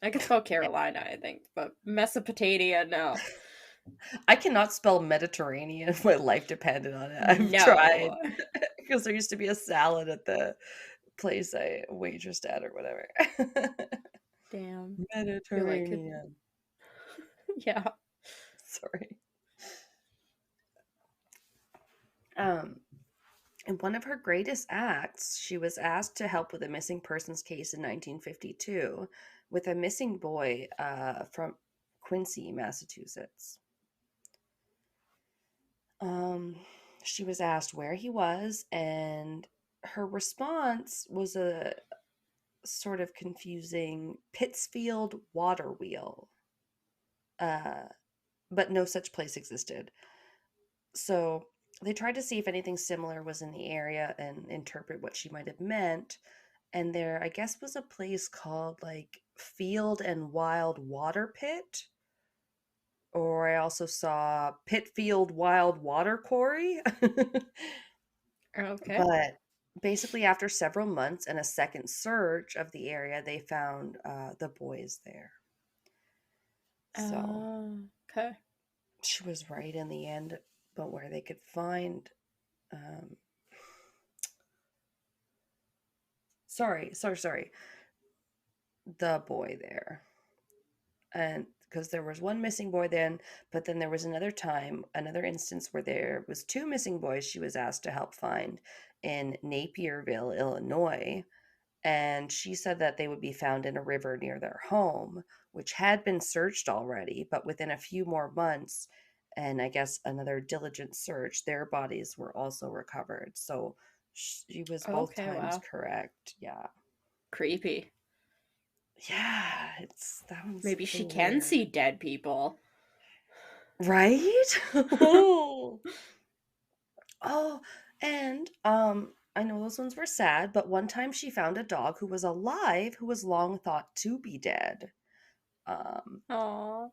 I can spell Carolina, I think, but Mesopotamia, no. I cannot spell Mediterranean if my life depended on it. I've tried. Because there used to be a salad at the place I waitressed at or whatever. Damn. Mediterranean. Yeah. Sorry. In one of her greatest acts, she was asked to help with a missing persons case in 1952 with a missing boy from Quincy, Massachusetts. She was asked where he was, and her response was a sort of confusing Pittsfield water wheel. But no such place existed. So they tried to see if anything similar was in the area and interpret what she might have meant. And there, I guess, was a place called like Field and Wild Water Pit. Or I also saw Pitfield Wild Water Quarry. Okay. But basically, after several months and a second search of the area, they found the boys there. So, okay. She was right in the end, but where they could find sorry, the boy there. And because there was one missing boy then, but then there was another instance where there was two missing boys she was asked to help find in Napierville, Illinois. And she said that they would be found in a river near their home, which had been searched already, but within a few more months, and I guess another diligent search, their bodies were also recovered. So she was both times correct. Yeah. Creepy. Yeah, that one's maybe she can see dead people. Right? Oh, and I know those ones were sad, but one time she found a dog who was alive who was long thought to be dead. Aww.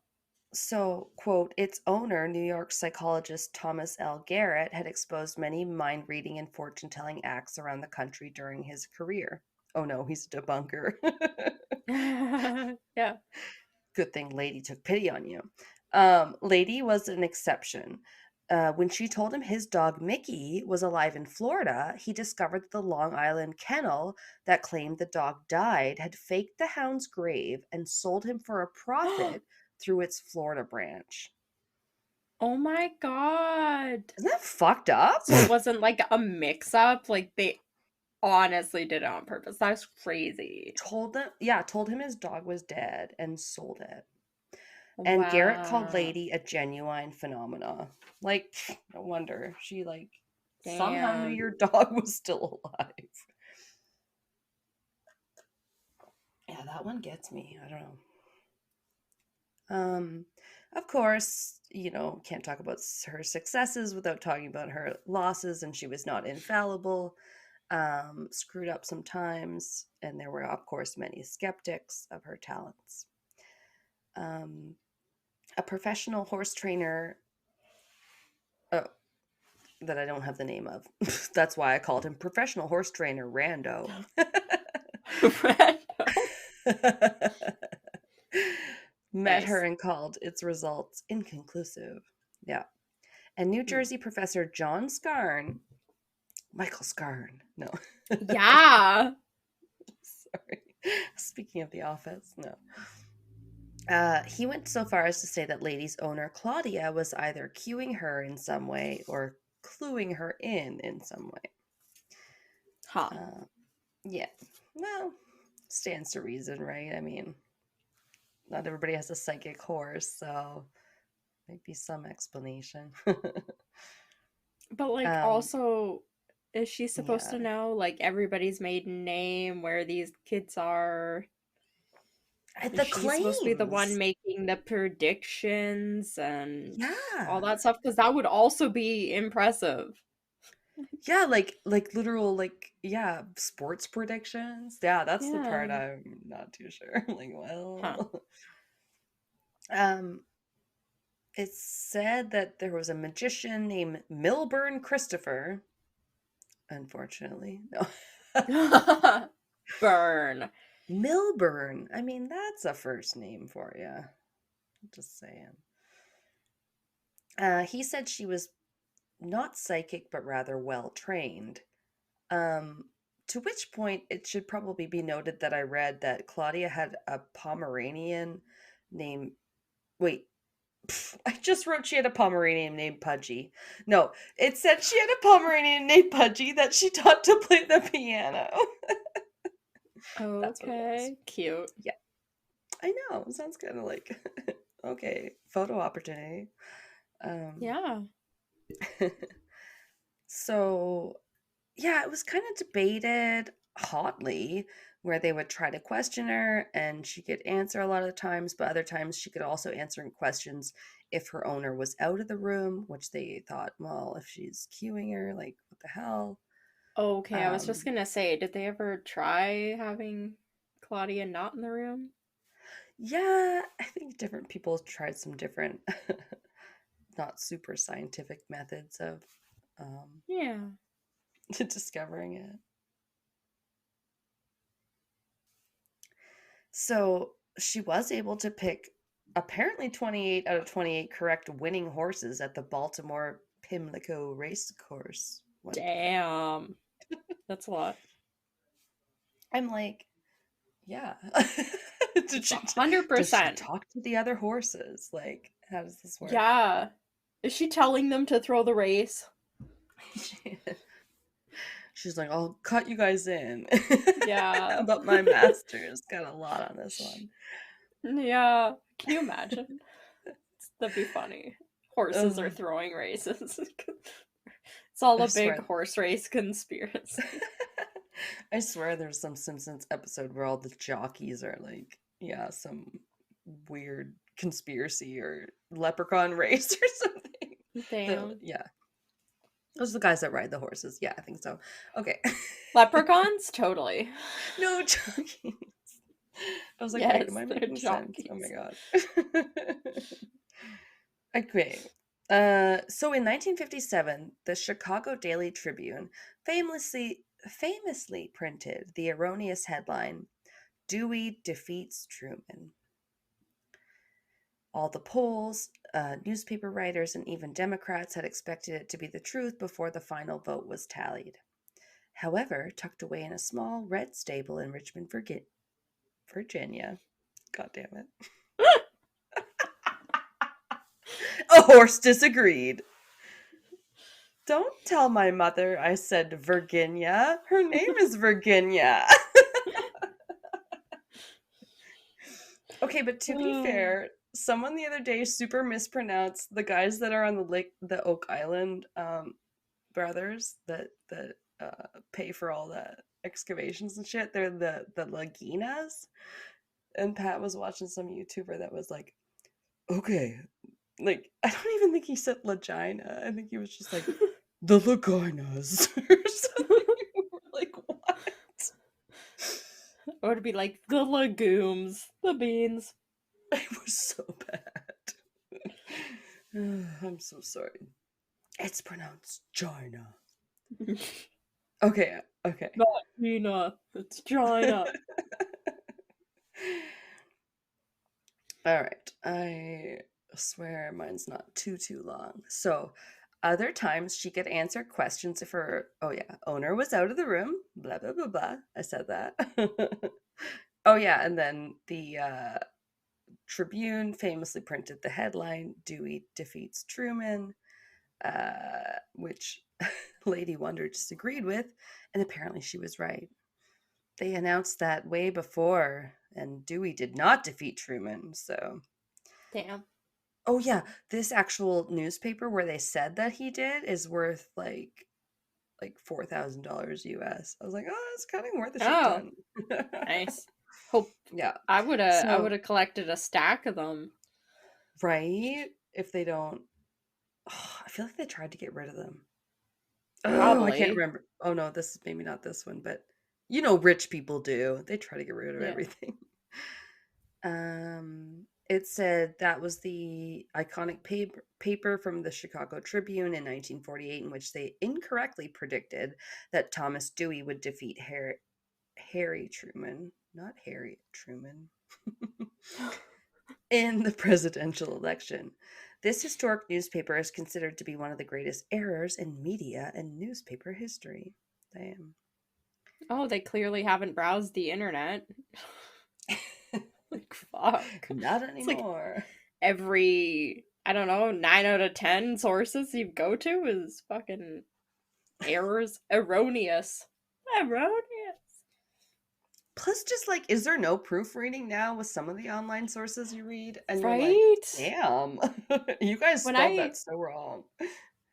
So, quote, its owner, New York psychologist Thomas L. Garrett, had exposed many mind-reading and fortune-telling acts around the country during his career. Oh no, he's a debunker. Yeah. Good thing Lady took pity on you. Lady was an exception. When she told him his dog Mickey was alive in Florida, he discovered that the Long Island kennel that claimed the dog died had faked the hound's grave and sold him for a profit through its Florida branch. Oh my god. Isn't that fucked up? So it wasn't like a mix-up? Like they honestly did it on purpose. That's crazy. Told him his dog was dead and sold it. And Garrett called Lady a genuine phenomena. Like, no wonder. She, somehow knew your dog was still alive. Yeah, that one gets me. I don't know. Of course, can't talk about her successes without talking about her losses, and she was not infallible. Screwed up sometimes, and there were, of course, many skeptics of her talents. A professional horse trainer. Oh, that I don't have the name of. That's why I called him professional horse trainer Rando. Met her and called its results inconclusive. Yeah. And New Jersey professor John Scarn, Michael Scarn, no. Yeah. Sorry. Speaking of The Office, no. He went so far as to say that Lady's owner Claudia was either cueing her in some way or cluing her in some way. Huh. Yeah. Well, stands to reason, right? I mean, not everybody has a psychic horse, so maybe some explanation. But like, also, is she supposed to know like everybody's maiden name, where these kids are? The She's supposed to be the one making the predictions and all that stuff, because that would also be impressive. Yeah, like literal, like, yeah, sports predictions. Yeah, that's the part I'm not too sure. Like, well, it said that there was a magician named Milburn Christopher. Unfortunately, no. Burn. Milburn. I mean, that's a first name for you. Just saying. He said she was not psychic, but rather well trained. To which point it should probably be noted that I read that Claudia had a Pomeranian named. Wait. I just wrote she had a Pomeranian named Pudgy. No, it said she had a Pomeranian named Pudgy that she taught to play the piano. Okay, cute. Yeah, I know. It sounds kind of like okay, photo opportunity. Yeah. So, yeah, it was kind of debated hotly where they would try to question her and she could answer a lot of the times, but other times she could also answer questions if her owner was out of the room, which they thought, well, if she's cueing her, like, what the hell? Okay, I was just gonna say, did they ever try having Claudia not in the room? Yeah, I think different people tried some different, not super scientific methods of discovering it. So she was able to pick apparently 28 out of 28 correct winning horses at the Baltimore Pimlico racecourse. Damn. That's a lot. I'm like, yeah. Did she 100% talk to the other horses? Like, how does this work? Yeah. Is she telling them to throw the race? She's like, I'll cut you guys in. Yeah. But my master's got a lot on this one. Yeah. Can you imagine? That'd be funny. Horses are throwing races. It's all a big horse race conspiracy. I swear there's some Simpsons episode where all the jockeys are like, yeah, some weird conspiracy or leprechaun race or something. Damn. Yeah. Those are the guys that ride the horses. Yeah, I think so. Okay. Leprechauns? Totally. No, jockeys. I was like, yes, wait, am I making sense? Oh my god. Okay. So in 1957, the Chicago Daily Tribune famously printed the erroneous headline, Dewey defeats Truman. All the polls, newspaper writers, and even Democrats had expected it to be the truth before the final vote was tallied. However, tucked away in a small red stable in Richmond, Virginia, God damn it, a horse disagreed. Don't tell my mother I said Virginia. Her name is Virginia. Okay, but to be fair, someone the other day super mispronounced the guys that are on the Oak Island brothers that pay for all the excavations and shit. They're the Laginas. And Pat was watching some YouTuber that was like, okay, like, I don't even think he said Lagina. I think he was just like, the Laginas or something. We're like, what? Or to be like, the legumes, the beans. It was so bad. I'm so sorry. It's pronounced China. Okay. Not China. It's China. All right. I swear mine's not too long. So, other times she could answer questions if her owner was out of the room. Blah blah blah blah. I said that. Oh yeah, and then the Tribune famously printed the headline "Dewey defeats Truman," which Lady Wonder disagreed with, and apparently she was right. They announced that way before, and Dewey did not defeat Truman, so... Damn. Oh yeah, this actual newspaper where they said that he did is worth like $4,000 US. I was like, oh, it's kind of worth a shit ton. Nice. Hope. Yeah. I would have collected a stack of them. Right? If they don't... Oh, I feel like they tried to get rid of them. Probably. Oh, I can't remember. Oh no, this is maybe not this one, but you know, rich people do. They try to get rid of everything. It said that was the iconic paper from the Chicago Tribune in 1948, in which they incorrectly predicted that Thomas Dewey would defeat Harry Truman, not Harriet Truman, in the presidential election. This historic newspaper is considered to be one of the greatest errors in media and newspaper history. Damn. Oh, they clearly haven't browsed the internet. Like, fuck. Not anymore. Like every, I don't know, 9 out of 10 sources you go to is fucking errors. Erroneous. Plus, just like, is there no proofreading now with some of the online sources you read? And right? You're like, damn, you guys spelled that so wrong.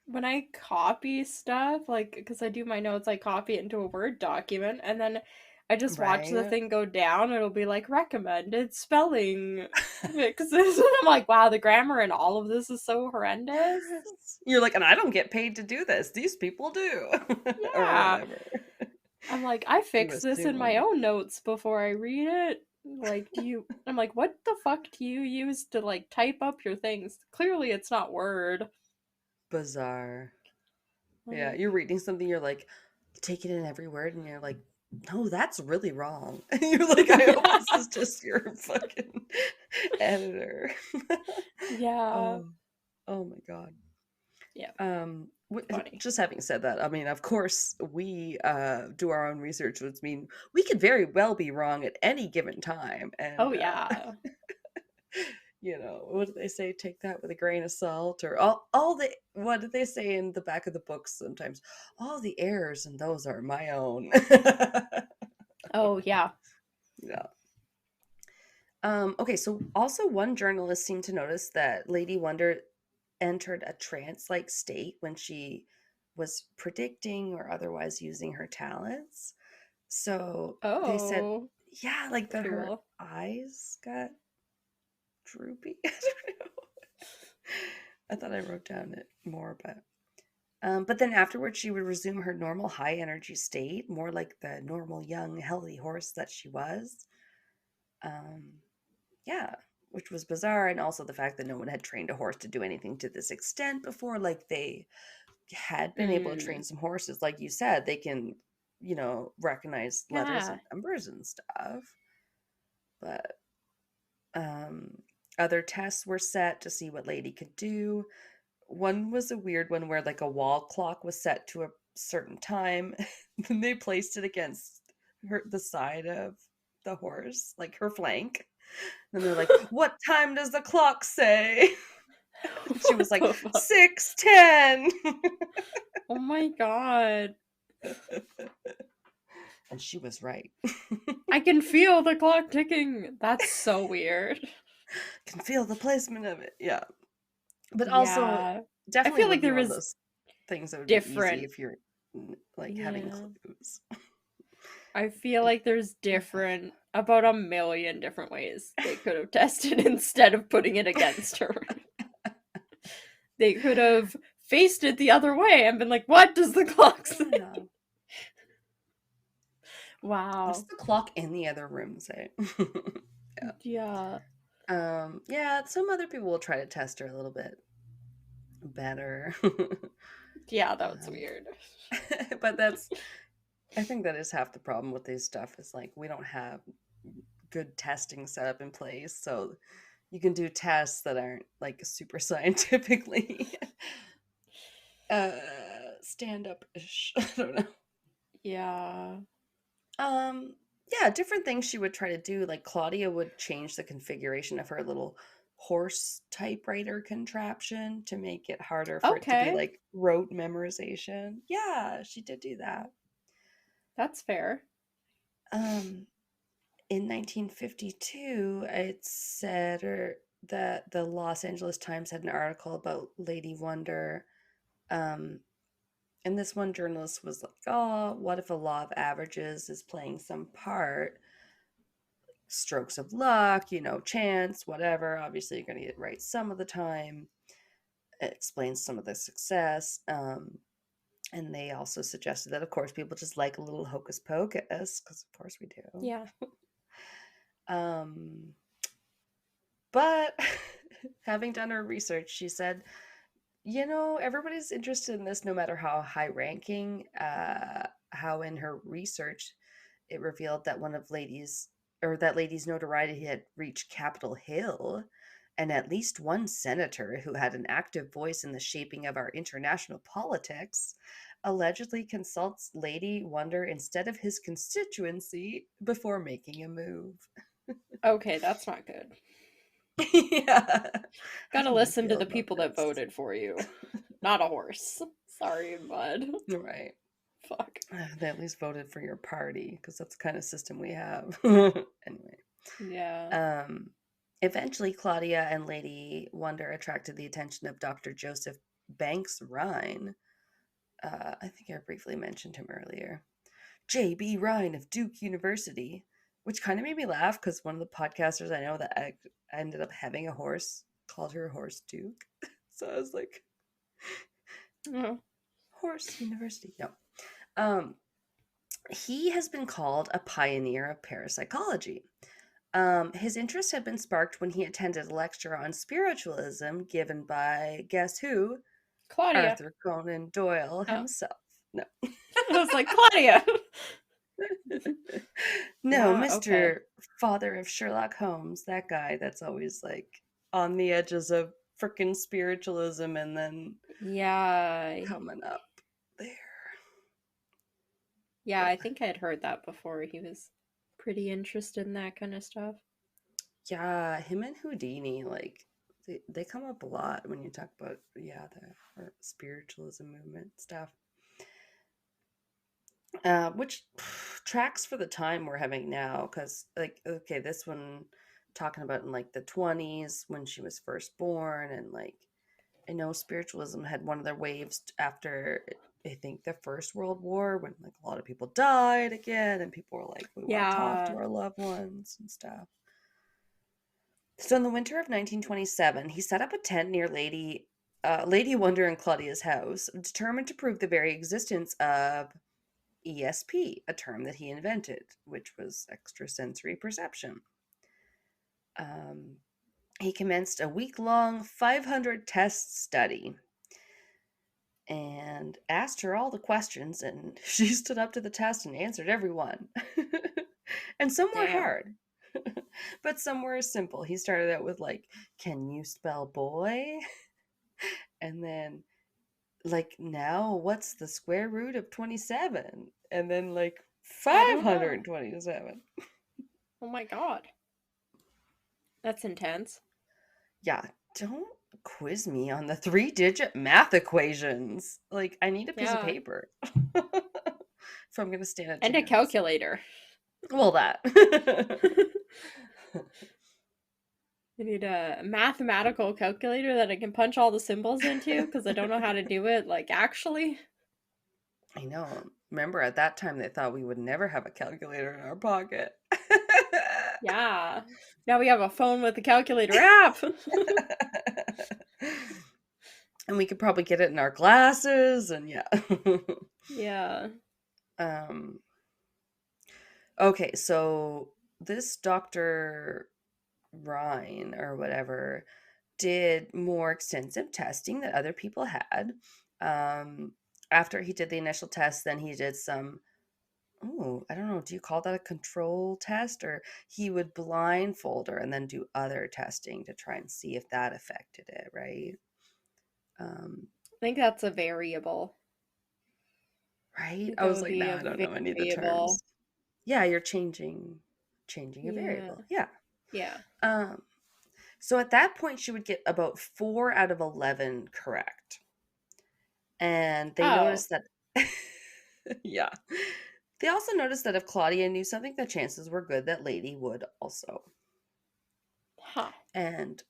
When I copy stuff, like, because I do my notes, I copy it into a Word document, and then I just watch the thing go down. It'll be like, recommended spelling fixes. And I'm like, wow, the grammar in all of this is so horrendous. You're like, and I don't get paid to do this. These people do. Yeah. Or whatever. I'm like, I fix this in my own notes before I read it. Like, I'm like, what the fuck do you use to, like, type up your things? Clearly it's not Word. Bizarre. Yeah, you're reading something, you're like, taking in every word, and you're like, no, that's really wrong. And you're like, I hope this is just your fucking editor. Yeah. Oh my god. Yeah. Just having said that, I mean, of course, we do our own research, which means we could very well be wrong at any given time. And, yeah. You know, what do they say? Take that with a grain of salt, or what did they say in the back of the books sometimes? All the errors and those are my own. Oh, yeah. Yeah. Okay, so also one journalist seemed to notice that Lady Wonder entered a trance-like state when she was predicting or otherwise using her talents. So they said, yeah, like that her eyes got droopy. I don't know. I thought I wrote down it more, but then afterwards she would resume her normal high energy state, more like the normal young healthy horse that she was. Yeah, which was bizarre, and also the fact that no one had trained a horse to do anything to this extent before. Like, they had been able to train some horses, like you said, they can, you know, recognize letters and numbers and stuff. But other tests were set to see what Lady could do. One was a weird one where, like, a wall clock was set to a certain time. Then they placed it against the side of the horse, like her flank. And they're like, what time does the clock say? She was like, 6:10. Oh my god. And she was right. I can feel the clock ticking. That's so weird. Can feel the placement of it. Yeah. But also, definitely, I feel like there was those things that would different. Be easy if you're like having clues. I feel like there's about a million different ways they could have tested instead of putting it against her. They could have faced it the other way and been like, what does the clock say? Wow. What's the clock in the other room say? Yeah. Yeah, some other people will try to test her a little bit better. Yeah, that was weird. But I think that is half the problem with this stuff is like we don't have good testing set up in place. So you can do tests that aren't like super scientifically stand up ish. I don't know. Yeah. Yeah, different things she would try to do. Like Claudia would change the configuration of her little horse typewriter contraption to make it harder for it to be like rote memorization. Yeah, she did do that. That's fair. In 1952, it said that the Los Angeles Times had an article about Lady Wonder. And this one journalist was like, oh, what if a law of averages is playing some part? Strokes of luck, chance, whatever. Obviously, you're going to get it right some of the time. It explains some of the success. And they also suggested that, of course, people just like a little hocus pocus, because of course we do. Yeah. But having done her research, she said, everybody's interested in this no matter how high ranking, how in her research it revealed that that lady's notoriety had reached Capitol Hill, and at least one senator who had an active voice in the shaping of our international politics allegedly consults Lady Wonder instead of his constituency before making a move. Okay, that's not good. Yeah. Gotta listen to the people that voted for you. Not a horse. Sorry, bud. Right. Fuck. They at least voted for your party, because that's the kind of system we have. Anyway. Yeah. Eventually, Claudia and Lady Wonder attracted the attention of Dr. Joseph Banks Rhine. I think I briefly mentioned him earlier. J.B. Rhine of Duke University, which kind of made me laugh because one of the podcasters I know that I ended up having a horse called her horse Duke. So I was like, Horse University. No. He has been called a pioneer of parapsychology. His interest had been sparked when he attended a lecture on spiritualism given by, guess who? Claudia. Arthur Conan Doyle himself. No. I was like, Claudia! No, Mr. Father of Sherlock Holmes, that guy that's always like on the edges of frickin' spiritualism and then coming up there. Yeah, I think I'd heard that before. He was pretty interested in that kind of stuff. Yeah, him and Houdini, like, they come up a lot when you talk about, the spiritualism movement stuff. Which tracks for the time we're having now, because, like, okay, this one talking about in, like, the 20s when she was first born, and, like, I know spiritualism had one of their waves after, I think, the First World War, when, like, a lot of people died again, and people were like, we want to talk to our loved ones and stuff. So in the winter of 1927, he set up a tent near Lady Wonder and Claudia's house, determined to prove the very existence of ESP, a term that he invented, which was extrasensory perception. He commenced a week-long 500 test study and asked her all the questions, and she stood up to the test and answered every one. And some were hard, but some were simple. He started out with, like, can you spell boy? And then, like, now what's the square root of 27? And then, like, 527. Oh my god. That's intense. Yeah, don't quiz me on the 3-digit math equations. Like, I need a piece of paper. If I'm going to stand a chance. And a calculator. Well, that. I need a mathematical calculator that I can punch all the symbols into, because I don't know how to do it, like, actually. I know. Remember, at that time, they thought we would never have a calculator in our pocket. Yeah. Now we have a phone with a calculator app. And we could probably get it in our glasses, and Yeah. Okay, so this Dr. Rhine or whatever did more extensive testing that other people had, After he did the initial test, then he did some, I don't know, do you call that a control test? Or he would blindfold her and then do other testing to try and see if that affected it, right? I think that's a variable. Right? I was like, no, I don't know any of the terms. Yeah, you're changing a variable. Yeah. Yeah. So at that point, she would get about 4 out of 11 correct. And they noticed that, yeah. They also noticed that if Claudia knew something, the chances were good that Lady would also. Huh. And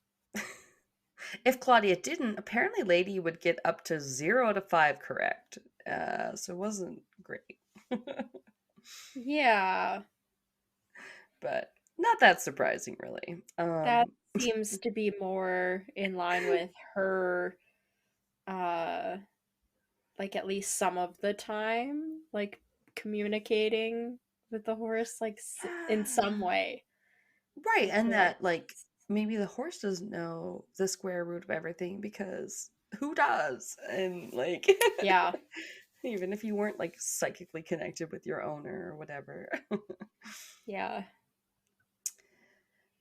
if Claudia didn't, apparently Lady would get up to 0 out of 5 correct. So it wasn't great. Yeah. But not that surprising, really. That seems to be more in line with her, like at least some of the time, like communicating with the horse, like in some way. Right, and that, like, maybe the horse doesn't know the square root of everything because who does? And, like, yeah. Even if you weren't, like, psychically connected with your owner or whatever. Yeah.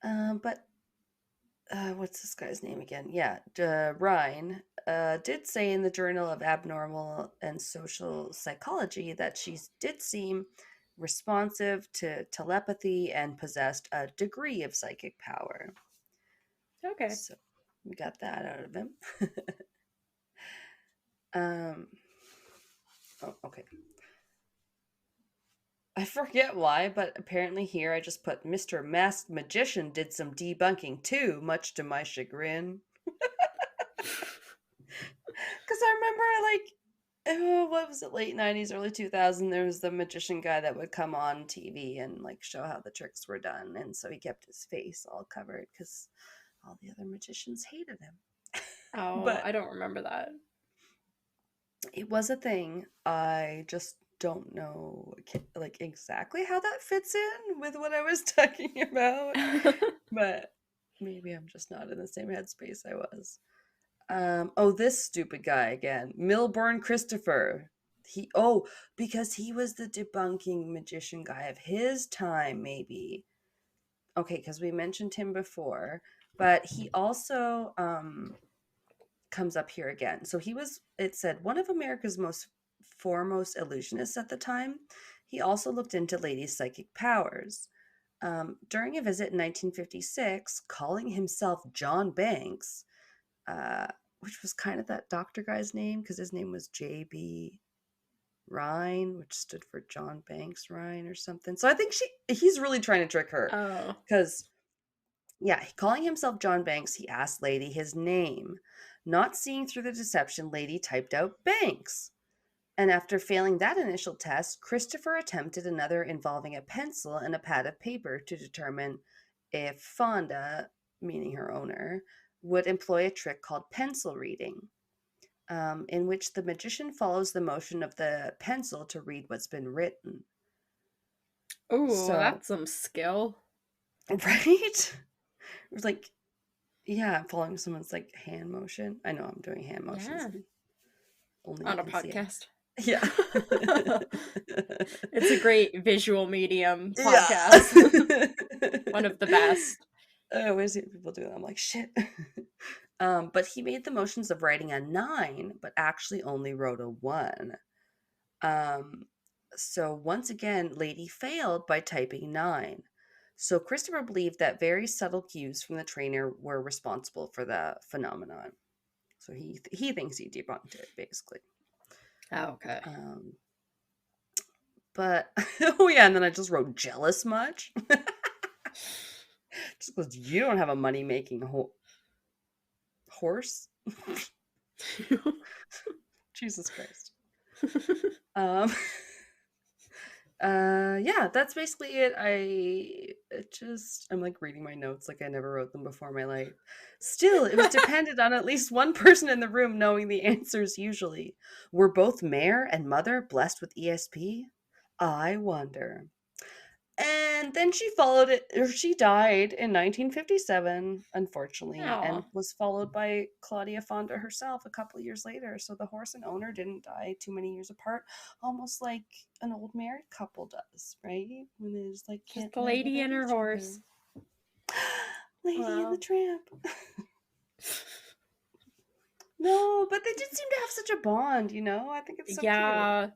But what's this guy's name again? Yeah, Ryan did say in the Journal of Abnormal and Social Psychology that she did seem responsive to telepathy and possessed a degree of psychic power. Okay. So we got that out of him. Oh, okay. I forget why, but apparently here I just put Mr. Masked Magician did some debunking too, much to my chagrin. Because I remember, what was it, late 90s, early 2000s, there was the magician guy that would come on TV and, like, show how the tricks were done. And so he kept his face all covered because all the other magicians hated him. Oh, but I don't remember that. It was a thing. I just don't know, like, exactly how that fits in with what I was talking about. But maybe I'm just not in the same headspace I was. This stupid guy again. Milburn Christopher. Because he was the debunking magician guy of his time, maybe. Okay, because we mentioned him before. But he also comes up here again. So it said, one of America's most foremost illusionists at the time. He also looked into ladies' psychic powers. During a visit in 1956, calling himself John Banks, which was kind of that doctor guy's name because his name was J.B. Rhine, which stood for John Banks Rhine or something. So I think he's really trying to trick her. Oh. Because, yeah, calling himself John Banks, he asked Lady his name. Not seeing through the deception, Lady typed out Banks. And after failing that initial test, Christopher attempted another involving a pencil and a pad of paper to determine if Fonda, meaning her owner, would employ a trick called pencil reading, in which the magician follows the motion of the pencil to read what's been written. Oh, that's some skill. Right? It was like, yeah, following someone's, like, hand motion. I know I'm doing hand motions. Yeah. Only on a podcast. Yeah. It's a great visual medium podcast. Yeah. One of the best. I always hear people do that. I'm like, shit. But he made the motions of writing a 9, but actually only wrote a 1. So once again, Lady failed by typing 9. So Christopher believed that very subtle cues from the trainer were responsible for the phenomenon. So he thinks he debunked it, basically. Oh, okay. But, and then I just wrote jealous much. Just because you don't have a money-making horse. Jesus Christ. Yeah, that's basically it. I'm like reading my notes like I never wrote them before in my life. Still, it was dependent on at least one person in the room knowing the answers usually. Were both mare and mother blessed with ESP? I wonder. And then she died in 1957, unfortunately, and was followed by Claudia Fonda herself a couple years later. So the horse and owner didn't die too many years apart, almost like an old married couple does, right? When they just like can't just the lady and her horse. Lady and the Tramp. No, but they did seem to have such a bond, you know? I think it's so cute. Yeah.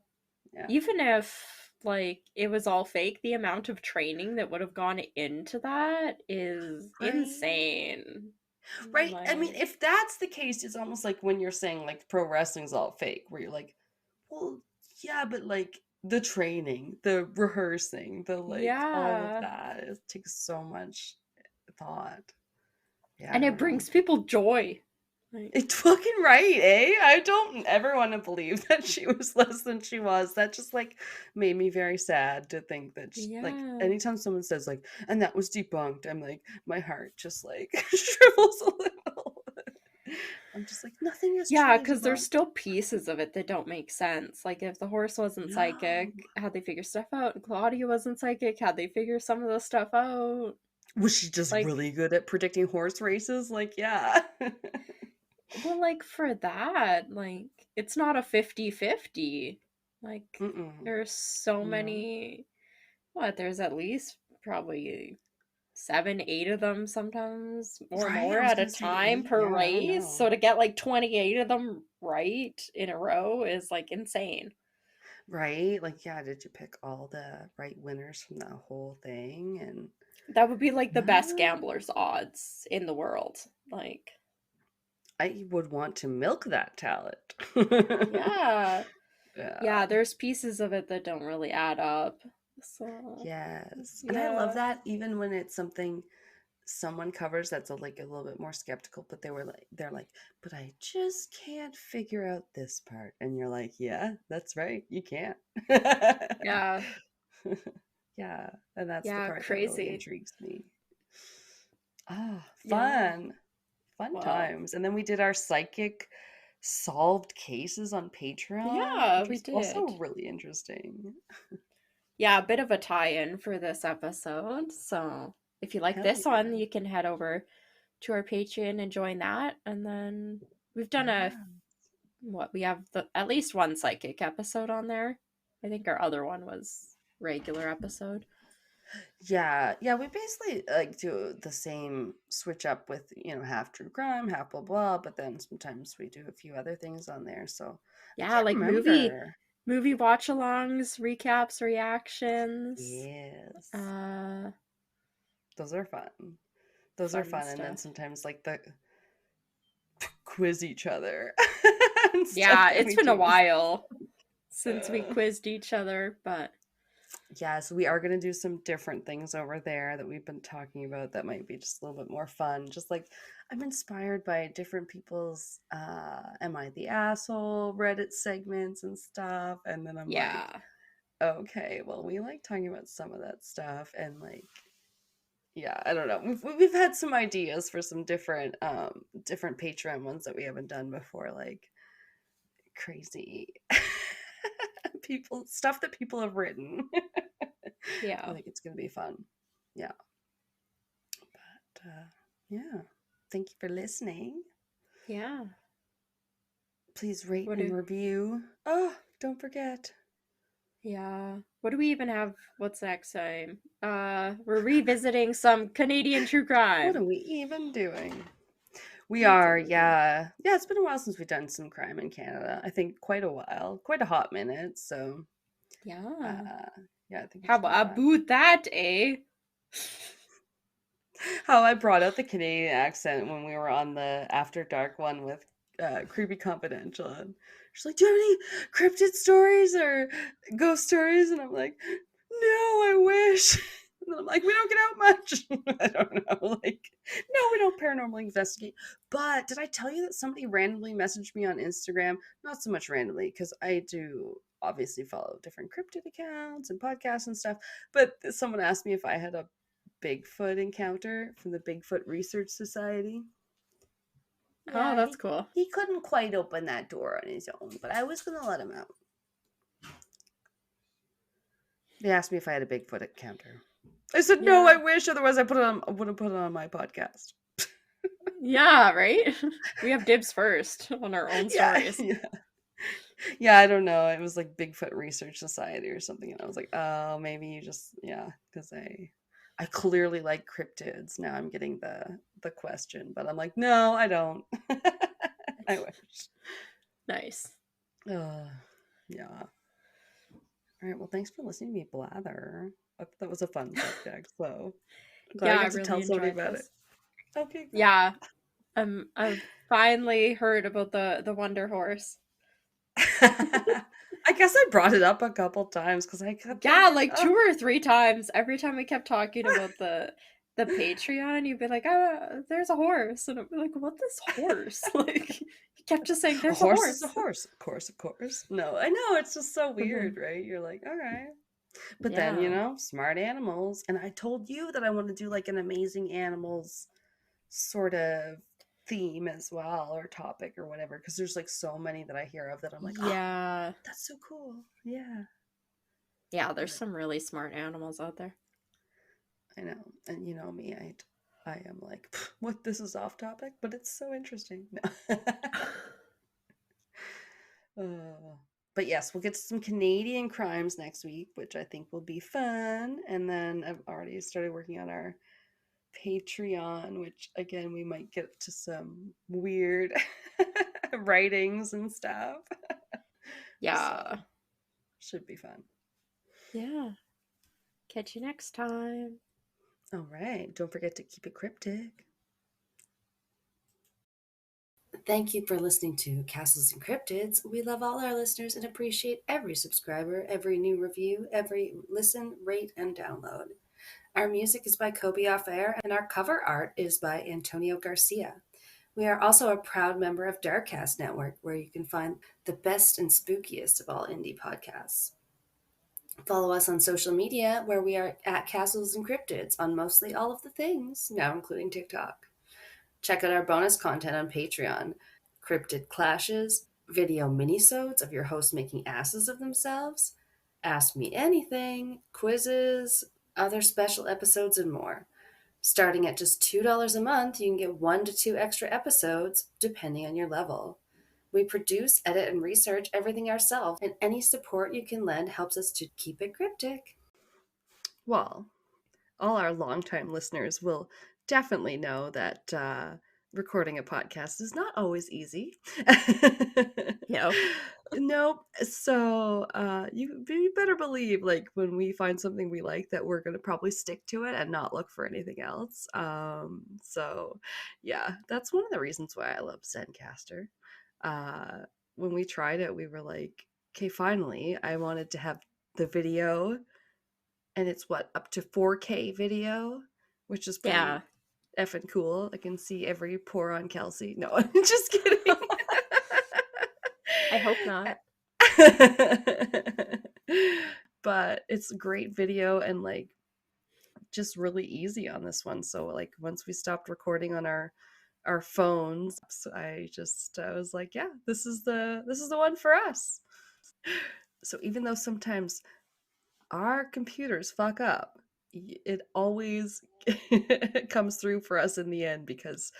Even if, like, it was all fake, the amount of training that would have gone into that is insane. Right? I mean, if that's the case, it's almost like when you're saying, like, pro wrestling's all fake, where you're like, well, yeah, but, like, the training, the rehearsing, the, like, all of that, it takes so much thought. Yeah, and it brings people joy. It's fucking right, eh? I don't ever want to believe that she was less than she was. That just like made me very sad to think that like anytime someone says like, and that was debunked, I'm like, my heart just like shrivels a little. I'm just like, nothing is because there's still pieces of it that don't make sense. Like if the horse wasn't psychic, how'd they figure stuff out? And Claudia wasn't psychic, how'd they figure some of the stuff out? Was she just like, really good at predicting horse races? Like, yeah. Well, like, for that, like, it's not a 50-50. Like, there's so many... There's at least probably 7-8 of them sometimes, or more at a time per race. So to get, like, 28 of them right in a row is, like, insane. Right? Like, yeah, did you pick all the right winners from that whole thing? And that would be, like, the best gambler's odds in the world. Like... I would want to milk that talent. Yeah, there's pieces of it that don't really add up. So yes, and I love that even when it's something someone covers that's a little bit more skeptical, but they're like, but I just can't figure out this part, and you're like, yeah, that's right, you can't. Yeah, yeah, and that's the part crazy. that really intrigues me. Fun. Fun times. And then we did our psychic solved cases on Patreon. Yeah, we did. Also really interesting. Yeah, a bit of a tie-in for this episode. So if you like this one, you can head over to our Patreon and join that. And then we've done we have at least one psychic episode on there. I think our other one was regular episode. Yeah, we basically like do the same switch up with, half true crime, half blah blah, but then sometimes we do a few other things on there. So yeah, like movie watch-alongs, recaps, reactions. Yes. Those are fun. Those are fun. Stuff. And then sometimes like the quiz each other. Yeah, it's been a while since we quizzed each other, but yeah, so we are going to do some different things over there that we've been talking about that might be just a little bit more fun. Just like I'm inspired by different people's Am I the Asshole Reddit segments and stuff. And then I'm like, okay, well, we like talking about some of that stuff. And like, yeah, I don't know. We've had some ideas for some different Patreon ones that we haven't done before, like crazy stuff that people have written. Yeah, I think it's gonna be fun. Yeah, but yeah, thank you for listening. Yeah, please rate and review. Oh, don't forget. Yeah, what do we even have? What's next time? We're revisiting some Canadian true crime. What are we even doing? We are, yeah. It's been a while since we've done some crime in Canada. I think quite a while, quite a hot minute. So, yeah, I think. How about that, eh? How I brought out the Canadian accent when we were on the After Dark one with Creepy Confidential. And she's like, "Do you have any cryptid stories or ghost stories?" And I'm like, "No, I wish." And I'm like, we don't get out much. I don't know. Like, no, we don't paranormally investigate. But did I tell you that somebody randomly messaged me on Instagram? Not so much randomly, because I do obviously follow different cryptid accounts and podcasts and stuff. But someone asked me if I had a Bigfoot encounter from the Bigfoot Research Society. Yeah, that's cool. He couldn't quite open that door on his own, but I was going to let him out. They asked me if I had a Bigfoot encounter. I said, no, I wish. Otherwise, I would have put it on my podcast. Yeah, right? We have dibs first on our own stories. Yeah, I don't know. It was like Bigfoot Research Society or something. And I was like, oh, maybe you just, because I clearly like cryptids. Now I'm getting the question, but I'm like, no, I don't. I wish. Nice. Yeah. All right. Well, thanks for listening to me blather. That was a fun subject. So I'm glad I got to really tell somebody enjoyed about this. it. Okay. Good. Yeah. I've finally heard about the Wonder Horse. I guess I brought it up a couple times because I kept like 2 or 3 times. Every time we kept talking about the Patreon, you'd be like, "Oh, there's a horse," and I'd be like, "What this horse?" Like you kept just saying, "There's a horse." Is a horse, of course. No, I know it's just so weird, right? You're like, all right, but then smart animals, and I told you that I want to do like an amazing animals sort of theme as well, or topic or whatever, because there's like so many that I hear of that I'm like, oh, that's so cool. Yeah, there's some really smart animals out there. I know, and you know me, I am like, what, this is off topic, but it's so interesting. No. But yes, we'll get to some Canadian crimes next week, which I think will be fun. And then I've already started working on our Patreon, which again, we might get to some weird writings and stuff. Yeah. So, should be fun. Yeah. Catch you next time. All right. Don't forget to keep it cryptic. Thank you for listening to Castles and Cryptids. We love all our listeners and appreciate every subscriber, every new review, every listen, rate, and download. Our music is by Kobe Off Air, and our cover art is by Antonio Garcia. We are also a proud member of Darkcast Network, where you can find the best and spookiest of all indie podcasts. Follow us on social media, where we are at Castles and Cryptids on mostly all of the things, now including TikTok. Check out our bonus content on Patreon, Cryptid Clashes, video minisodes of your host making asses of themselves, Ask Me Anything, quizzes, other special episodes, and more. Starting at just $2 a month, you can get 1 to 2 extra episodes, depending on your level. We produce, edit, and research everything ourselves, and any support you can lend helps us to keep it cryptic. Well, all our longtime listeners will definitely know that recording a podcast is not always easy. Nope. So you better believe, like, when we find something we like, that we're going to probably stick to it and not look for anything else. So yeah, that's one of the reasons why I love Zencaster. When we tried it, we were like, okay, finally, I wanted to have the video, and it's up to 4K video, which is pretty effing cool. I can see every pore on Kelsey. No, I'm just kidding. I hope not. But it's great video and like just really easy on this one. So like once we stopped recording on our phones, I was like, yeah, this is the one for us. So even though sometimes our computers fuck up, it always comes through for us in the end, because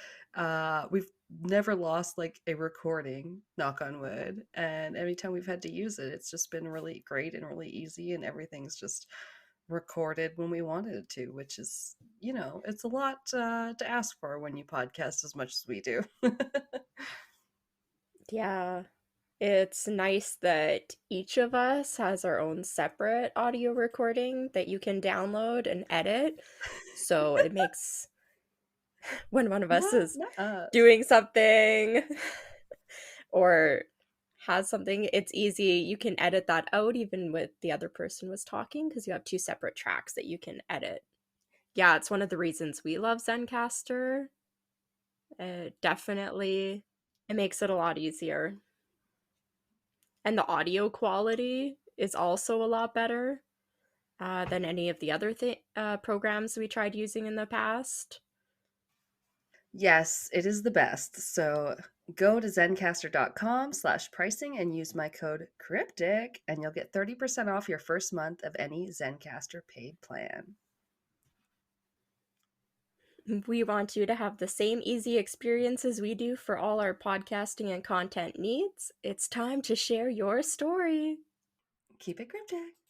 we've never lost like a recording, knock on wood, and every time we've had to use it, it's just been really great and really easy, and everything's just recorded when we wanted it to, which is, it's a lot to ask for when you podcast as much as we do. Yeah. It's nice that each of us has our own separate audio recording that you can download and edit. So it makes, when one of us is doing something or has something, it's easy. You can edit that out even with the other person was talking, because you have 2 separate tracks that you can edit. Yeah, it's one of the reasons we love Zencastr. Definitely, it makes it a lot easier. And the audio quality is also a lot better than any of the other programs we tried using in the past. Yes, it is the best. So go to zencastr.com/pricing and use my code Cryptic, and you'll get 30% off your first month of any Zencastr paid plan. We want you to have the same easy experience as we do for all our podcasting and content needs. It's time to share your story. Keep it cryptic.